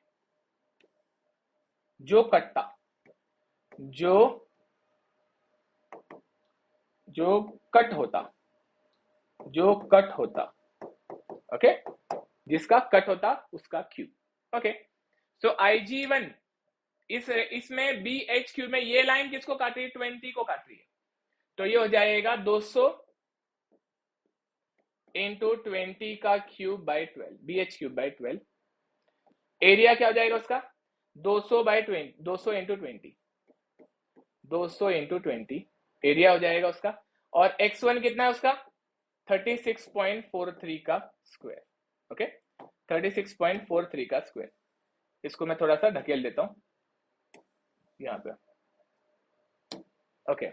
जो कटता, जो कट होता, ओके, जिसका कट होता उसका क्यूब। ओके, सो IG1 इसमें BH3 में ये लाइन किसको काट रही है? 20 को काट रही है। तो ये हो जाएगा 200 इंटू 20 का क्यूब बाई 12, BH3/12। एरिया क्या हो जाएगा उसका? 200/20, 200 इंटू 20, 200 इंटू 20 एरिया हो जाएगा उसका। और x1 कितना है उसका? 36.43 का स्क्वायर। ओके, 36.43 का स्क्वायर। इसको मैं थोड़ा सा ढकेल देता हूं यहाँ पे। ओके,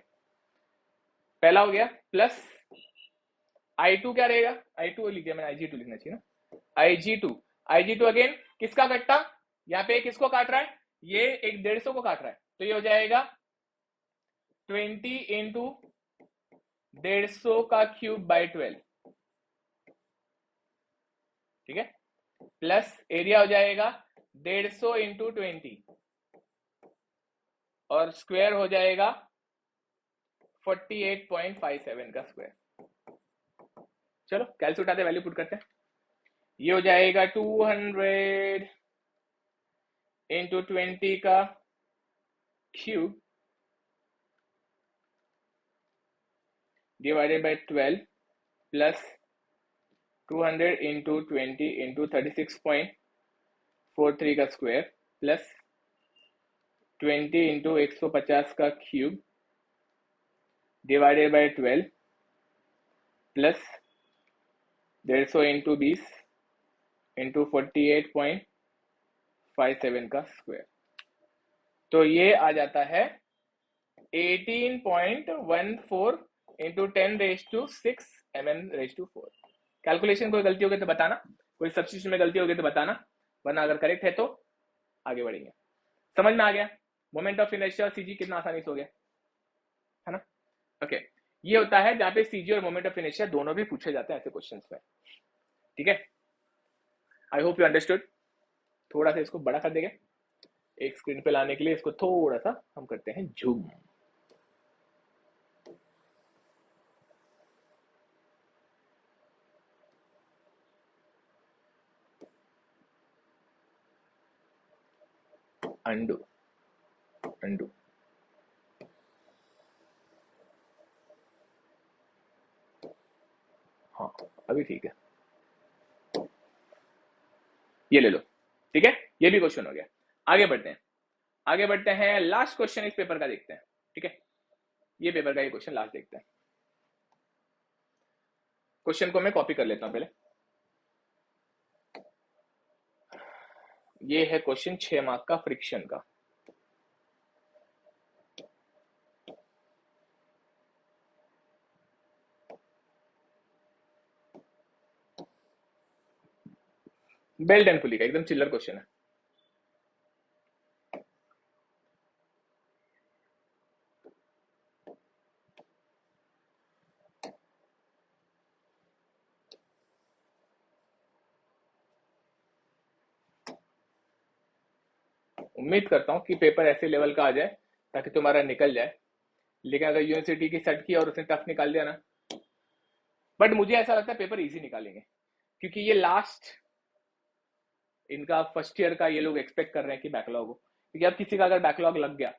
पहला हो गया। प्लस I2 क्या रहेगा? I2 लिख दिया मैंने, IG2 लिखना चाहिए ना। IG2 अगेन किसका कटता? यहाँ पे किसको काट रहा है? ये एक 150 को काट रहा है। तो ये हो जाएगा 20 इंटू 150 का क्यूब बाई 12, ठीक है। प्लस एरिया हो जाएगा 150 इंटू 20 और स्क्वायर हो जाएगा 48.57 का स्क्वायर। चलो कैलसी उठाते, वैल्यू पुट करते हैं। ये हो जाएगा 200 इंटू 20 का cube divided by 12 plus 200 into 20 into 36.43 का स्क्वायर प्लस 20 इंटू 150 का cube divided by 12 plus 150 into 20 into 48.57 का स्क्वायर। तो ये आ जाता है 18.14 इंटू 10⁻6 mm⁻4। कैलकुलेशन कोई गलती होगी तो बताना, कोई सब्स्टिट्यूशन में गलती होगी तो बताना, वरना अगर करेक्ट है तो आगे बढ़ेंगे। समझ में आ गया मोमेंट ऑफ इनर्शिया और सीजी कितना आसानी से हो गया, है ना? ओके, ये होता है जहां पे सीजी और मोमेंट ऑफ इनर्शिया दोनों भी पूछे जाते हैं ऐसे क्वेश्चंस में, ठीक है। I hope you understood. थोड़ा सा इसको बड़ा कर देंगे एक स्क्रीन पे लाने के लिए, इसको थोड़ा सा हम करते हैं जूम। अंडू अंडू हाँ अभी ठीक है, ये ले लो, ठीक है। ये भी क्वेश्चन हो गया। आगे बढ़ते हैं लास्ट क्वेश्चन इस पेपर का देखते हैं, ठीक है। ये पेपर का ये क्वेश्चन लास्ट देखते हैं। क्वेश्चन को मैं कॉपी कर लेता हूं पहले। ये है क्वेश्चन 6 मार्क का फ्रिक्शन का। बेल्ट एंड पुली का एकदम चिल्लर क्वेश्चन है। उम्मीद करता हूं कि पेपर ऐसे लेवल का आ जाए ताकि तुम्हारा निकल जाए, लेकिन अगर यूनिवर्सिटी की सेट की और उसने टफ निकाल दिया ना, बट मुझे ऐसा लगता है पेपर इजी निकालेंगे, क्योंकि ये लास्ट इनका फर्स्ट ईयर का ये लोग एक्सपेक्ट कर रहे हैं कि बैकलॉग हो, क्योंकि अब किसी का अगर बैकलॉग लग गया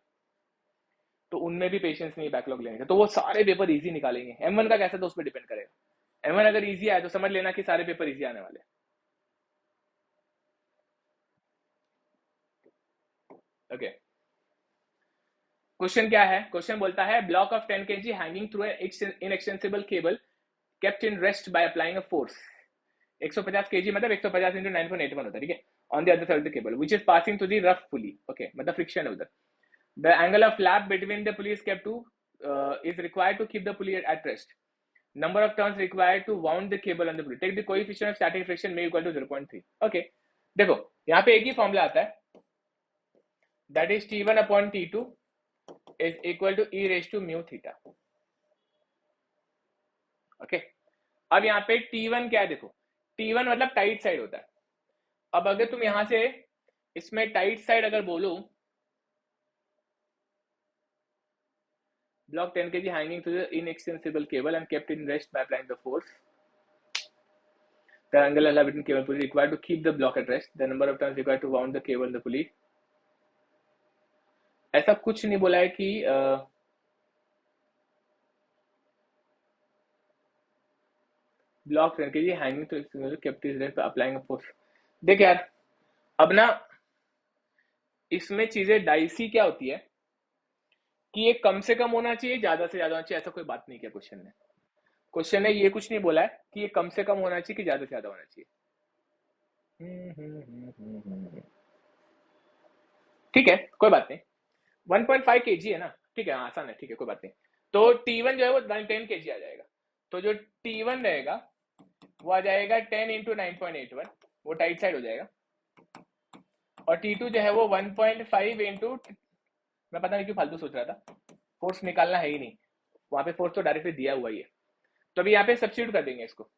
तो उनमें भी पेशेंस नहीं बैकलॉग लेने का, तो वो सारे पेपर इजी निकालेंगे। M1 का कैसा तो उस पर डिपेंड करेगा। M1 अगर इजी आए तो समझ लेना कि सारे पेपर इजी आने वाले। ओके, क्वेश्चन क्या है? क्वेश्चन बोलता है block of 10 kg hanging through an inextensible cable kept in rest by applying a force 150 kg मतलब 150 into 9.81 होता है, ठीक है। On the other side of the cable which is passing to the rough pulley, okay, मतलब friction है उधर। The angle of lap between the pulley is kept to is required to keep the pulley at rest. Number of turns required to wound the cable on the pulley. Take the coefficient of static friction may equal to 0.3. Okay, देखो यहाँ पे एक ही formula आता है, that is T1 upon T2 is equal to e raised to mu theta. Okay, अब यहाँ पे T1 क्या है, देखो T1 मतलब टाइट साइड होता है. अब अगर तुम यहां से इसमें टाइट साइड अगर बोलो, block 10 kg hanging to the inextensible cable and kept in rest by applying the force. The angular length between cable pulley required to keep the block at rest. The number of turns required to wound the cable and the pulley. ऐसा कुछ नहीं बोला है कि block 10 kg hanging to inextensible kept in rest by applying a force. देख यार, अब ना इसमें चीजें डाइसी क्या होती है कि ये कम से कम होना चाहिए, ज्यादा से ज्यादा होना चाहिए, ऐसा कोई बात नहीं किया क्वेश्चन ने. क्वेश्चन ने ये कुछ नहीं बोला है कि ये कम से कम होना चाहिए कि ज्यादा से ज्यादा होना चाहिए. ठीक है, कोई बात नहीं. 1.5 kg है ना, ठीक है, आसान है, ठीक है, कोई बात नहीं. तो T1 जो है वो 10 kg आ जाएगा. तो जो T1 रहेगा वो आ जाएगा 10 इंटू 9.81, वो टाइट साइड हो जाएगा. और T2 जो है वो 1.5 इंटू, मैं पता नहीं क्यों फालतू सोच रहा था, फोर्स निकालना है ही नहीं, वहां पे फोर्स तो डायरेक्टली दिया हुआ ही है. तो अभी यहाँ पे सब्स्टिट्यूट कर देंगे इसको.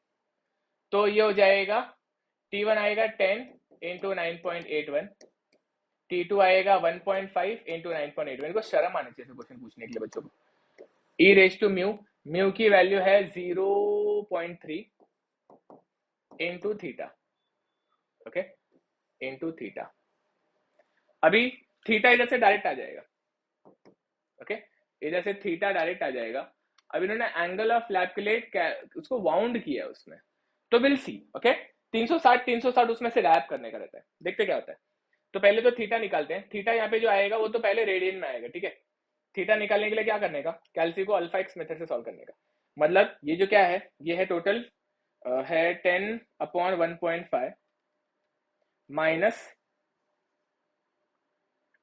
तो ये हो जाएगा T1 आएगा 10 इंटू 9.81, T2 आएगा 1.5 इंटू 9.81. इनको शर्म आनी चाहिए क्वेश्चन पूछने के लिए बच्चों को. e raise to mu, mu की वैल्यू है 0.3 into theta. Okay, into theta. अभी थीटा इधर से डायरेक्ट आ जाएगा. ओके, इधर से थीटा डायरेक्ट आ जाएगा. अब इन्होंने एंगल ऑफ फ्लैप के लिए उसको वाउंड किया है उसमें, तो विल सी. ओके, 360 उसमें से गायब करने का रहता है, देखते क्या होता है. तो पहले तो थीटा निकालते हैं. थीटा यहाँ पे जो आएगा वो तो पहले रेडियन में आएगा. ठीक है, थीटा निकालने के लिए क्या करने का, कैल्सी को अल्फा एक्स मेथड से सॉल्व करने का. मतलब ये जो क्या है, ये है टोटल है 10 अपॉन 1.5 माइनस,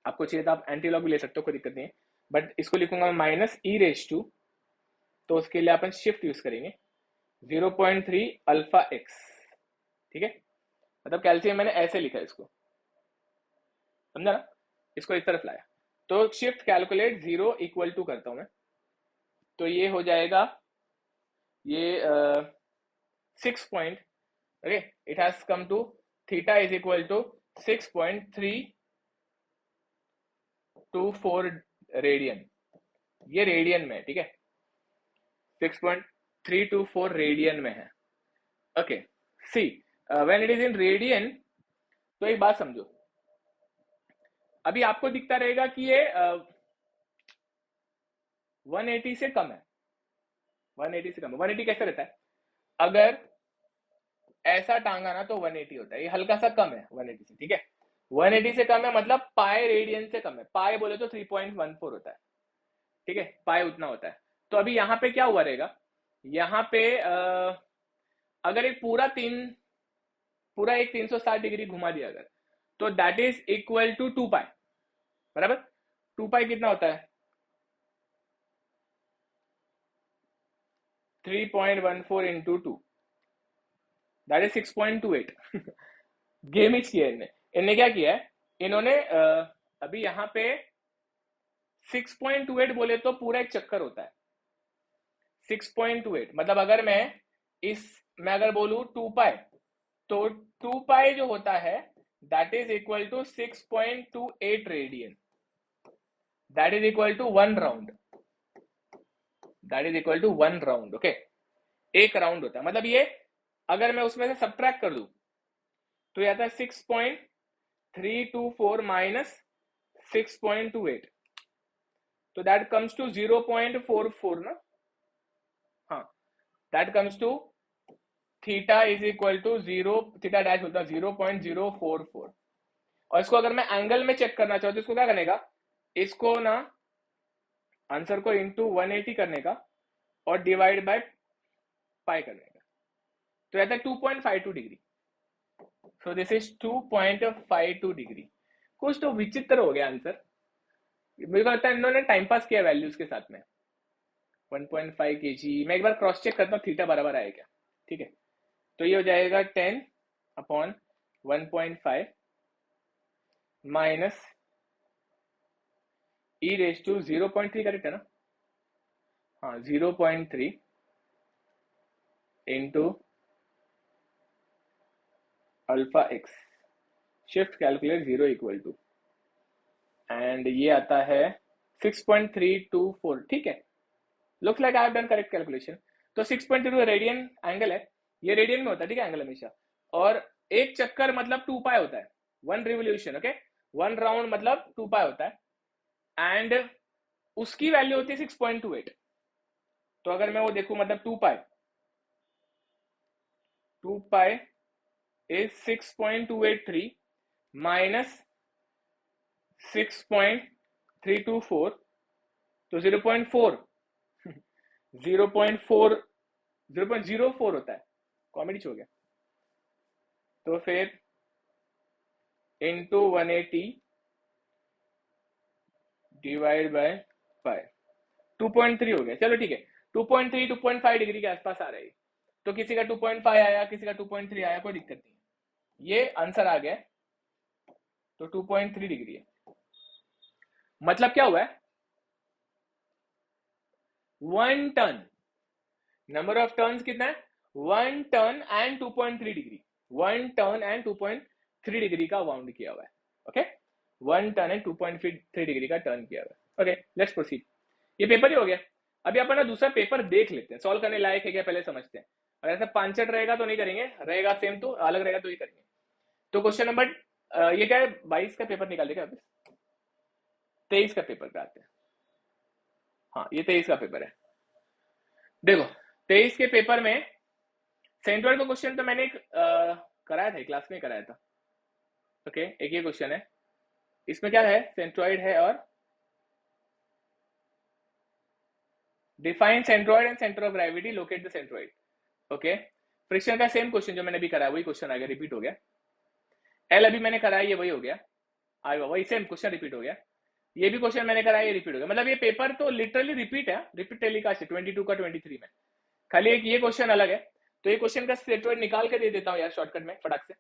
आपको चाहिए तो आप एंटीलॉग भी ले सकते हो, कोई दिक्कत नहीं है, बट इसको लिखूंगा माइनस ई रेज टू. तो उसके लिए अपन शिफ्ट यूज करेंगे 0.3 अल्फा एक्स. ठीक है, मतलब कैल्सियम मैंने ऐसे लिखा है इसको, समझा ना, इसको इस तरफ लाया. तो शिफ्ट कैलकुलेट 0 इक्वल टू करता हूं मैं, तो ये हो जाएगा ये 6 point. Okay, it has come to theta is equal to 6.324 radian. ये रेडियन में है. ठीक है, 6.324 रेडियन में है. Okay, see when it is in radian, तो एक बात समझो, अभी आपको दिखता रहेगा कि ये 180 से कम है. 180 से कम है. 180 कैसे रहता है, अगर ऐसा टांगा ना तो 180 होता है. ये हल्का सा कम है 180 से. ठीक है, 180 से कम है मतलब पाई रेडियन से कम है. पाई बोले तो 3.14 होता है. ठीक है, पाई उतना होता है. तो अभी यहाँ पे क्या हुआ रहेगा, यहाँ पे अगर एक पूरा एक 360 डिग्री घुमा दिया अगर, तो दैट इज इक्वल टू 2 पाई. बराबर, 2 पाई कितना होता है, 3.14 इंटू 2, दैट इज 6.28. गेम ही किया इनने क्या किया है, इन्होंने अभी यहाँ पे 6.28 बोले तो पूरा एक चक्कर होता है. 6.28 मतलब अगर मैं अगर बोलूं 2 पाई, तो 2 पाई जो होता है that is equal to 6.28 radian. That is equal to 1 round. That is equal to 1 round. Okay, एक राउंड होता है. मतलब ये अगर मैं उसमें से सब्ट्रैक्ट कर दूं तो ये आता है 6.324 माइनस 6.28, तो दैट कम्स टू 0.44 ना. हाँ, that comes to theta is equal to 0, theta dash होता है 0.044. और इसको अगर मैं एंगल में चेक करना चाहूँ तो इसको क्या करने का, इसको ना आंसर को इंटू 180 करने का और डिवाइड बाय पाई करने का, तो रहता है 2.52 degree. So this is 2.52 degree. कुछ तो विचित्र हो गया आंसर. मेरे को लगता है इन्होंने टाइम पास किया वैल्यूज के साथ में. 1.5 kg। मैं एक बार क्रॉस चेक करता हूँ थीटा बराबर आएगा क्या। ठीक है, तो ये हो जाएगा 10/1.5 minus E raise to 0.3, correct है ना। हाँ, 0.3 इंटू alpha X, shift calculate 0 equal to, and ये आता है 6.324। ठीक है, looks like I have done correct calculation. तो 6.3 रेडियन एंगल है, ये रेडियन में होता है, ठीक है, एंगल हमेशा। और एक चक्कर मतलब 2 पाई होता है, 1 रिवोल्यूशन, ओके, 1 राउंड मतलब 2 पाई होता है, एंड उसकी वैल्यू होती है 6.28। तो अगर मैं वो देखूं मतलब 2 पाई इज 6.283 माइनस 6.324, तो 0.4 0.04 होता है, कॉमेडी हो गया। तो फिर इंटू 180 डिवाइड बाय 5, 2.3 हो गया। चलो ठीक है, 2.3 2.5 डिग्री के आसपास आ रही है। तो किसी का 2.5 आया, किसी का 2.3 आया, कोई दिक्कत नहीं है, ये आंसर आ गया। तो 2.3 डिग्री है, मतलब क्या हुआ है, 1 टर्न, नंबर ऑफ टर्न्स कितना है, 1 turn and 2.3 degree, 1 turn and 2.3 degree का वाउंड किया हुआ है। ओके, 1 टर्न एंड 2.3 डिग्री का टर्न किया हुआ है। Okay, let's proceed. ये पेपर ही हो गया। अभी अपन दूसरा पेपर देख लेते हैं, सॉल्व करने लायक है क्या पहले समझते हैं। अगर ऐसा पांचट रहेगा तो नहीं करेंगे, रहेगा सेम तो अलग रहेगा तो ही करेंगे। तो क्वेश्चन नंबर ये क्या है, 22 का पेपर निकाल देगा, 23 का पेपर पे आते हैं। हाँ, ये 23 का पेपर है। देखो 23 के पेपर में सेंट्रोइड का क्वेश्चन तो मैंने कराया था, क्लास में कराया था। ओके, एक ये क्वेश्चन है, इसमें क्या है, सेंट्रोइड है और define centroid and centre of gravity, locate the centroid. Okay, friction का सेम क्वेश्चन जो मैंने अभी कराया वही क्वेश्चन आ गया, रिपीट हो गया। एल अभी मैंने कराया, ये वही हो गया, आएगा वही सेम क्वेश्चन रिपीट हो गया। ये भी क्वेश्चन मैंने कराया, ये रिपीट हो गया। मतलब ये पेपर तो लिटरली रिपीट है, रिपीट टेलीकास्ट है 22 का 23 में, खाली एक ये क्वेश्चन अलग है। तो ये क्वेश्चन का सेंट्रोइड निकाल के दे देता हूँ यार शॉर्टकट में फटाक से,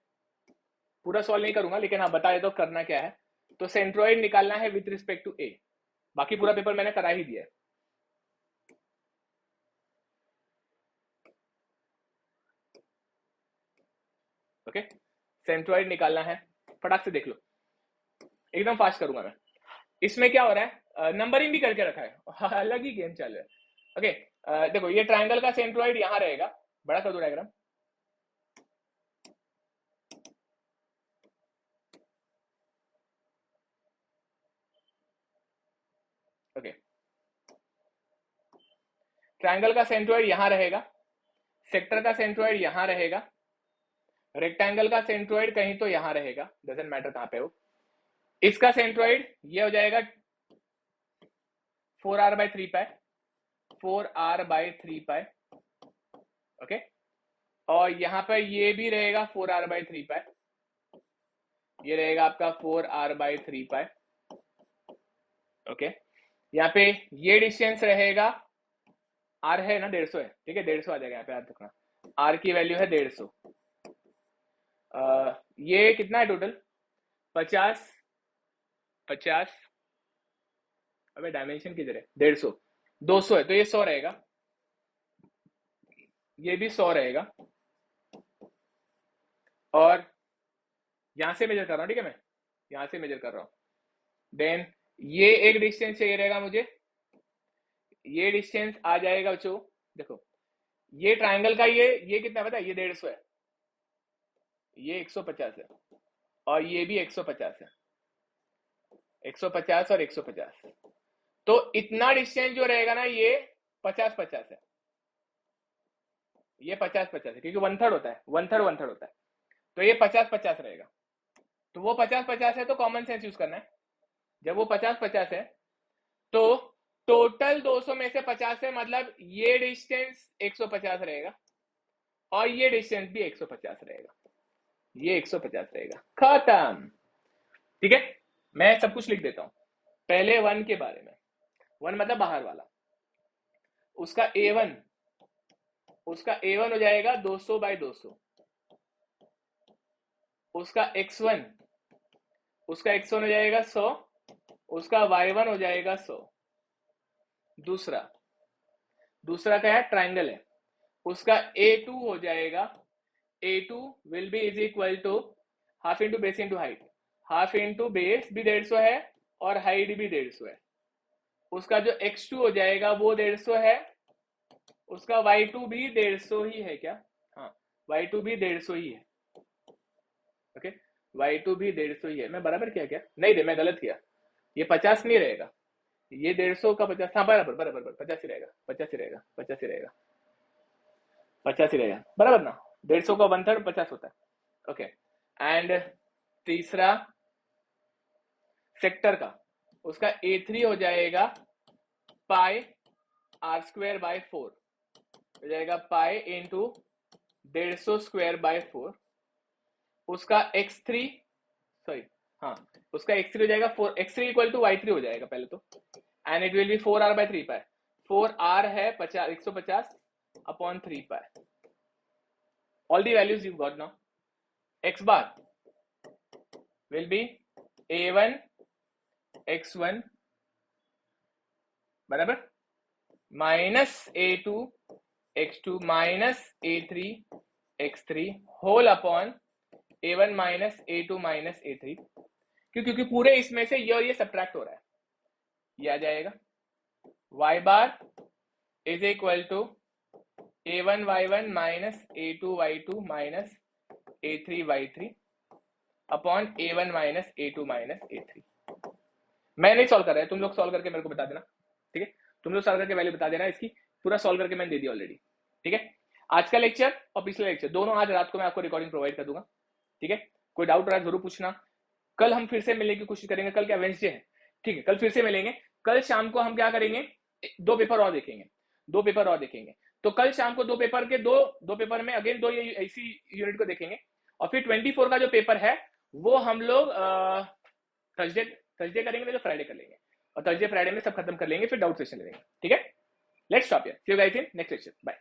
पूरा सॉल्व नहीं करूंगा लेकिन हाँ बता देता हूँ करना क्या है। तो सेंट्रोइड निकालना है विद रिस्पेक्ट टू ए, बाकी पूरा पेपर मैंने करा ही दिया है। ओके, सेंट्रोइड निकालना है, फटाक से देख लो, एकदम फास्ट करूंगा मैं। इसमें क्या हो रहा है, नंबरिंग भी करके रखा है, अलग ही गेम चल रहा है। ओके, देखो ये ट्राइंगल का सेंट्रोइड यहां रहेगा, बड़ा कर दो डायग्राम। ओके, ट्राइंगल का सेंट्रोइड यहां रहेगा, सेक्टर का सेंट्रोइड यहां रहेगा, रेक्टेंगल का सेंट्रोइड कहीं तो यहां रहेगा, डजंट मैटर कहां पे हो। इसका सेंट्रोइड ये हो जाएगा 4r/3π, 4r/3π। ओके, और यहां पर ये भी रहेगा 4r/3π, ये रहेगा आपका 4r/3π। ओके, यहाँ पे ये डिस्टेंस रहेगा, r है ना 150 है, ठीक है, 150 आ जाएगा यहाँ पे, याद रखना r की वैल्यू है 150। ये कितना है टोटल, 50 50, अबे डायमेंशन किधर है, 150, 200 है तो ये 100 रहेगा, ये भी 100 रहेगा। और यहां से मेजर कर रहा हूं, ठीक है, मैं यहां से मेजर कर रहा हूं। देन ये एक डिस्टेंस चाहिए रहेगा मुझे, ये डिस्टेंस आ जाएगा बच्चों, देखो ये ट्राइंगल का ये कितना पता है, ये 150 है, ये 150 है, और ये भी 150 है, 150 और 150। तो इतना डिस्टेंस जो रहेगा ना ये 50-50 है, ये 50-50 है, क्योंकि 1/3 होता है, 1/3 होता है, तो ये 50-50 रहेगा। तो वो 50-50 है तो कॉमन सेंस यूज करना है, जब वो 50-50 है तो टोटल 200 में से 50 है, मतलब ये डिस्टेंस 150 रहेगा और ये डिस्टेंस भी 150 रहेगा, ये 150 रहेगा, खत्म। ठीक है, मैं सब कुछ लिख देता हूं। पहले 1 के बारे में, 1 मतलब बाहर वाला, उसका A1 हो जाएगा 200/200, उसका X1 हो जाएगा 100, उसका Y1 हो जाएगा 100। दूसरा क्या है, ट्राइंगल है, उसका A2 हो जाएगा, A2 will be is equal to half into base into height, half into base भी 150 है और हाइट भी 150 है। उसका जो X2 हो जाएगा वो 150 है, उसका Y2 भी 150 ही है क्या, हाँ Y2 भी 150 ही है, ओके Y2 भी 150 ही है। मैं बराबर किया क्या, नहीं रे मैं गलत किया, ये 50 नहीं रहेगा, ये 150 का 50, हाँ बराबर 50 ही रहेगा, 50 ही रहेगा, 50 ही रहेगा, 50 ही रहेगा, बराबर ना, 150 का 1/3 50 होता है, ओके। एंड तीसरा सेक्टर का, उसका A3 हो जाएगा पाई r²/4 हो जाएगा, पाई इंटू 150² 4। उसका x3 सॉरी हाँ उसका x3 हो जाएगा 4, x3 इक्वल टू y3 हो जाएगा पहले तो, and it will be 4r/3 pi, 4r है 150 upon 3 pi. All the values you got now. x bar will be A1 x1 बराबर minus A2 x2 minus A3 x3 whole upon A1 minus A2 minus A3, क्योंकि पूरे इसमें से ये और ये subtract हो रहा है, ये आ जाएगा y bar is equal to A1 y1 minus A2 y2 minus A3 y3 upon A1 minus A2 minus A3। मैं नहीं सॉल्व कर रहा है, तुम लोग सॉल्व करके मेरे को बता देना, ठीक है, तुम लोग सॉल्व करके वैल्यू बता देना इसकी, पूरा सॉल्व करके मैंने दे दिया ऑलरेडी, ठीक है। आज का लेक्चर और पिछला लेक्चर दोनों आज रात को मैं आपको रिकॉर्डिंग प्रोवाइड कर दूंगा, ठीक है। कोई डाउट रहा जरूर पूछना। कल हम फिर से मिलने की कोशिश करेंगे, कल क्या वेडनेसडे है, ठीक है, कल फिर से मिलेंगे। कल शाम को हम क्या करेंगे, 2 पेपर और देखेंगे, तो कल शाम को 2 पेपर के दो पेपर में अगेन 2 ऐसी यूनिट को देखेंगे, और फिर 24 का जो पेपर है वो हम लोग थर्सडे करेंगे, तो फ्राइडे कर लेंगे, और थर्सडे फ्राइडे में सब खत्म कर लेंगे, फिर डाउट सेशन लेंगे, ठीक है। Let's stop here, see you guys in next lecture, bye.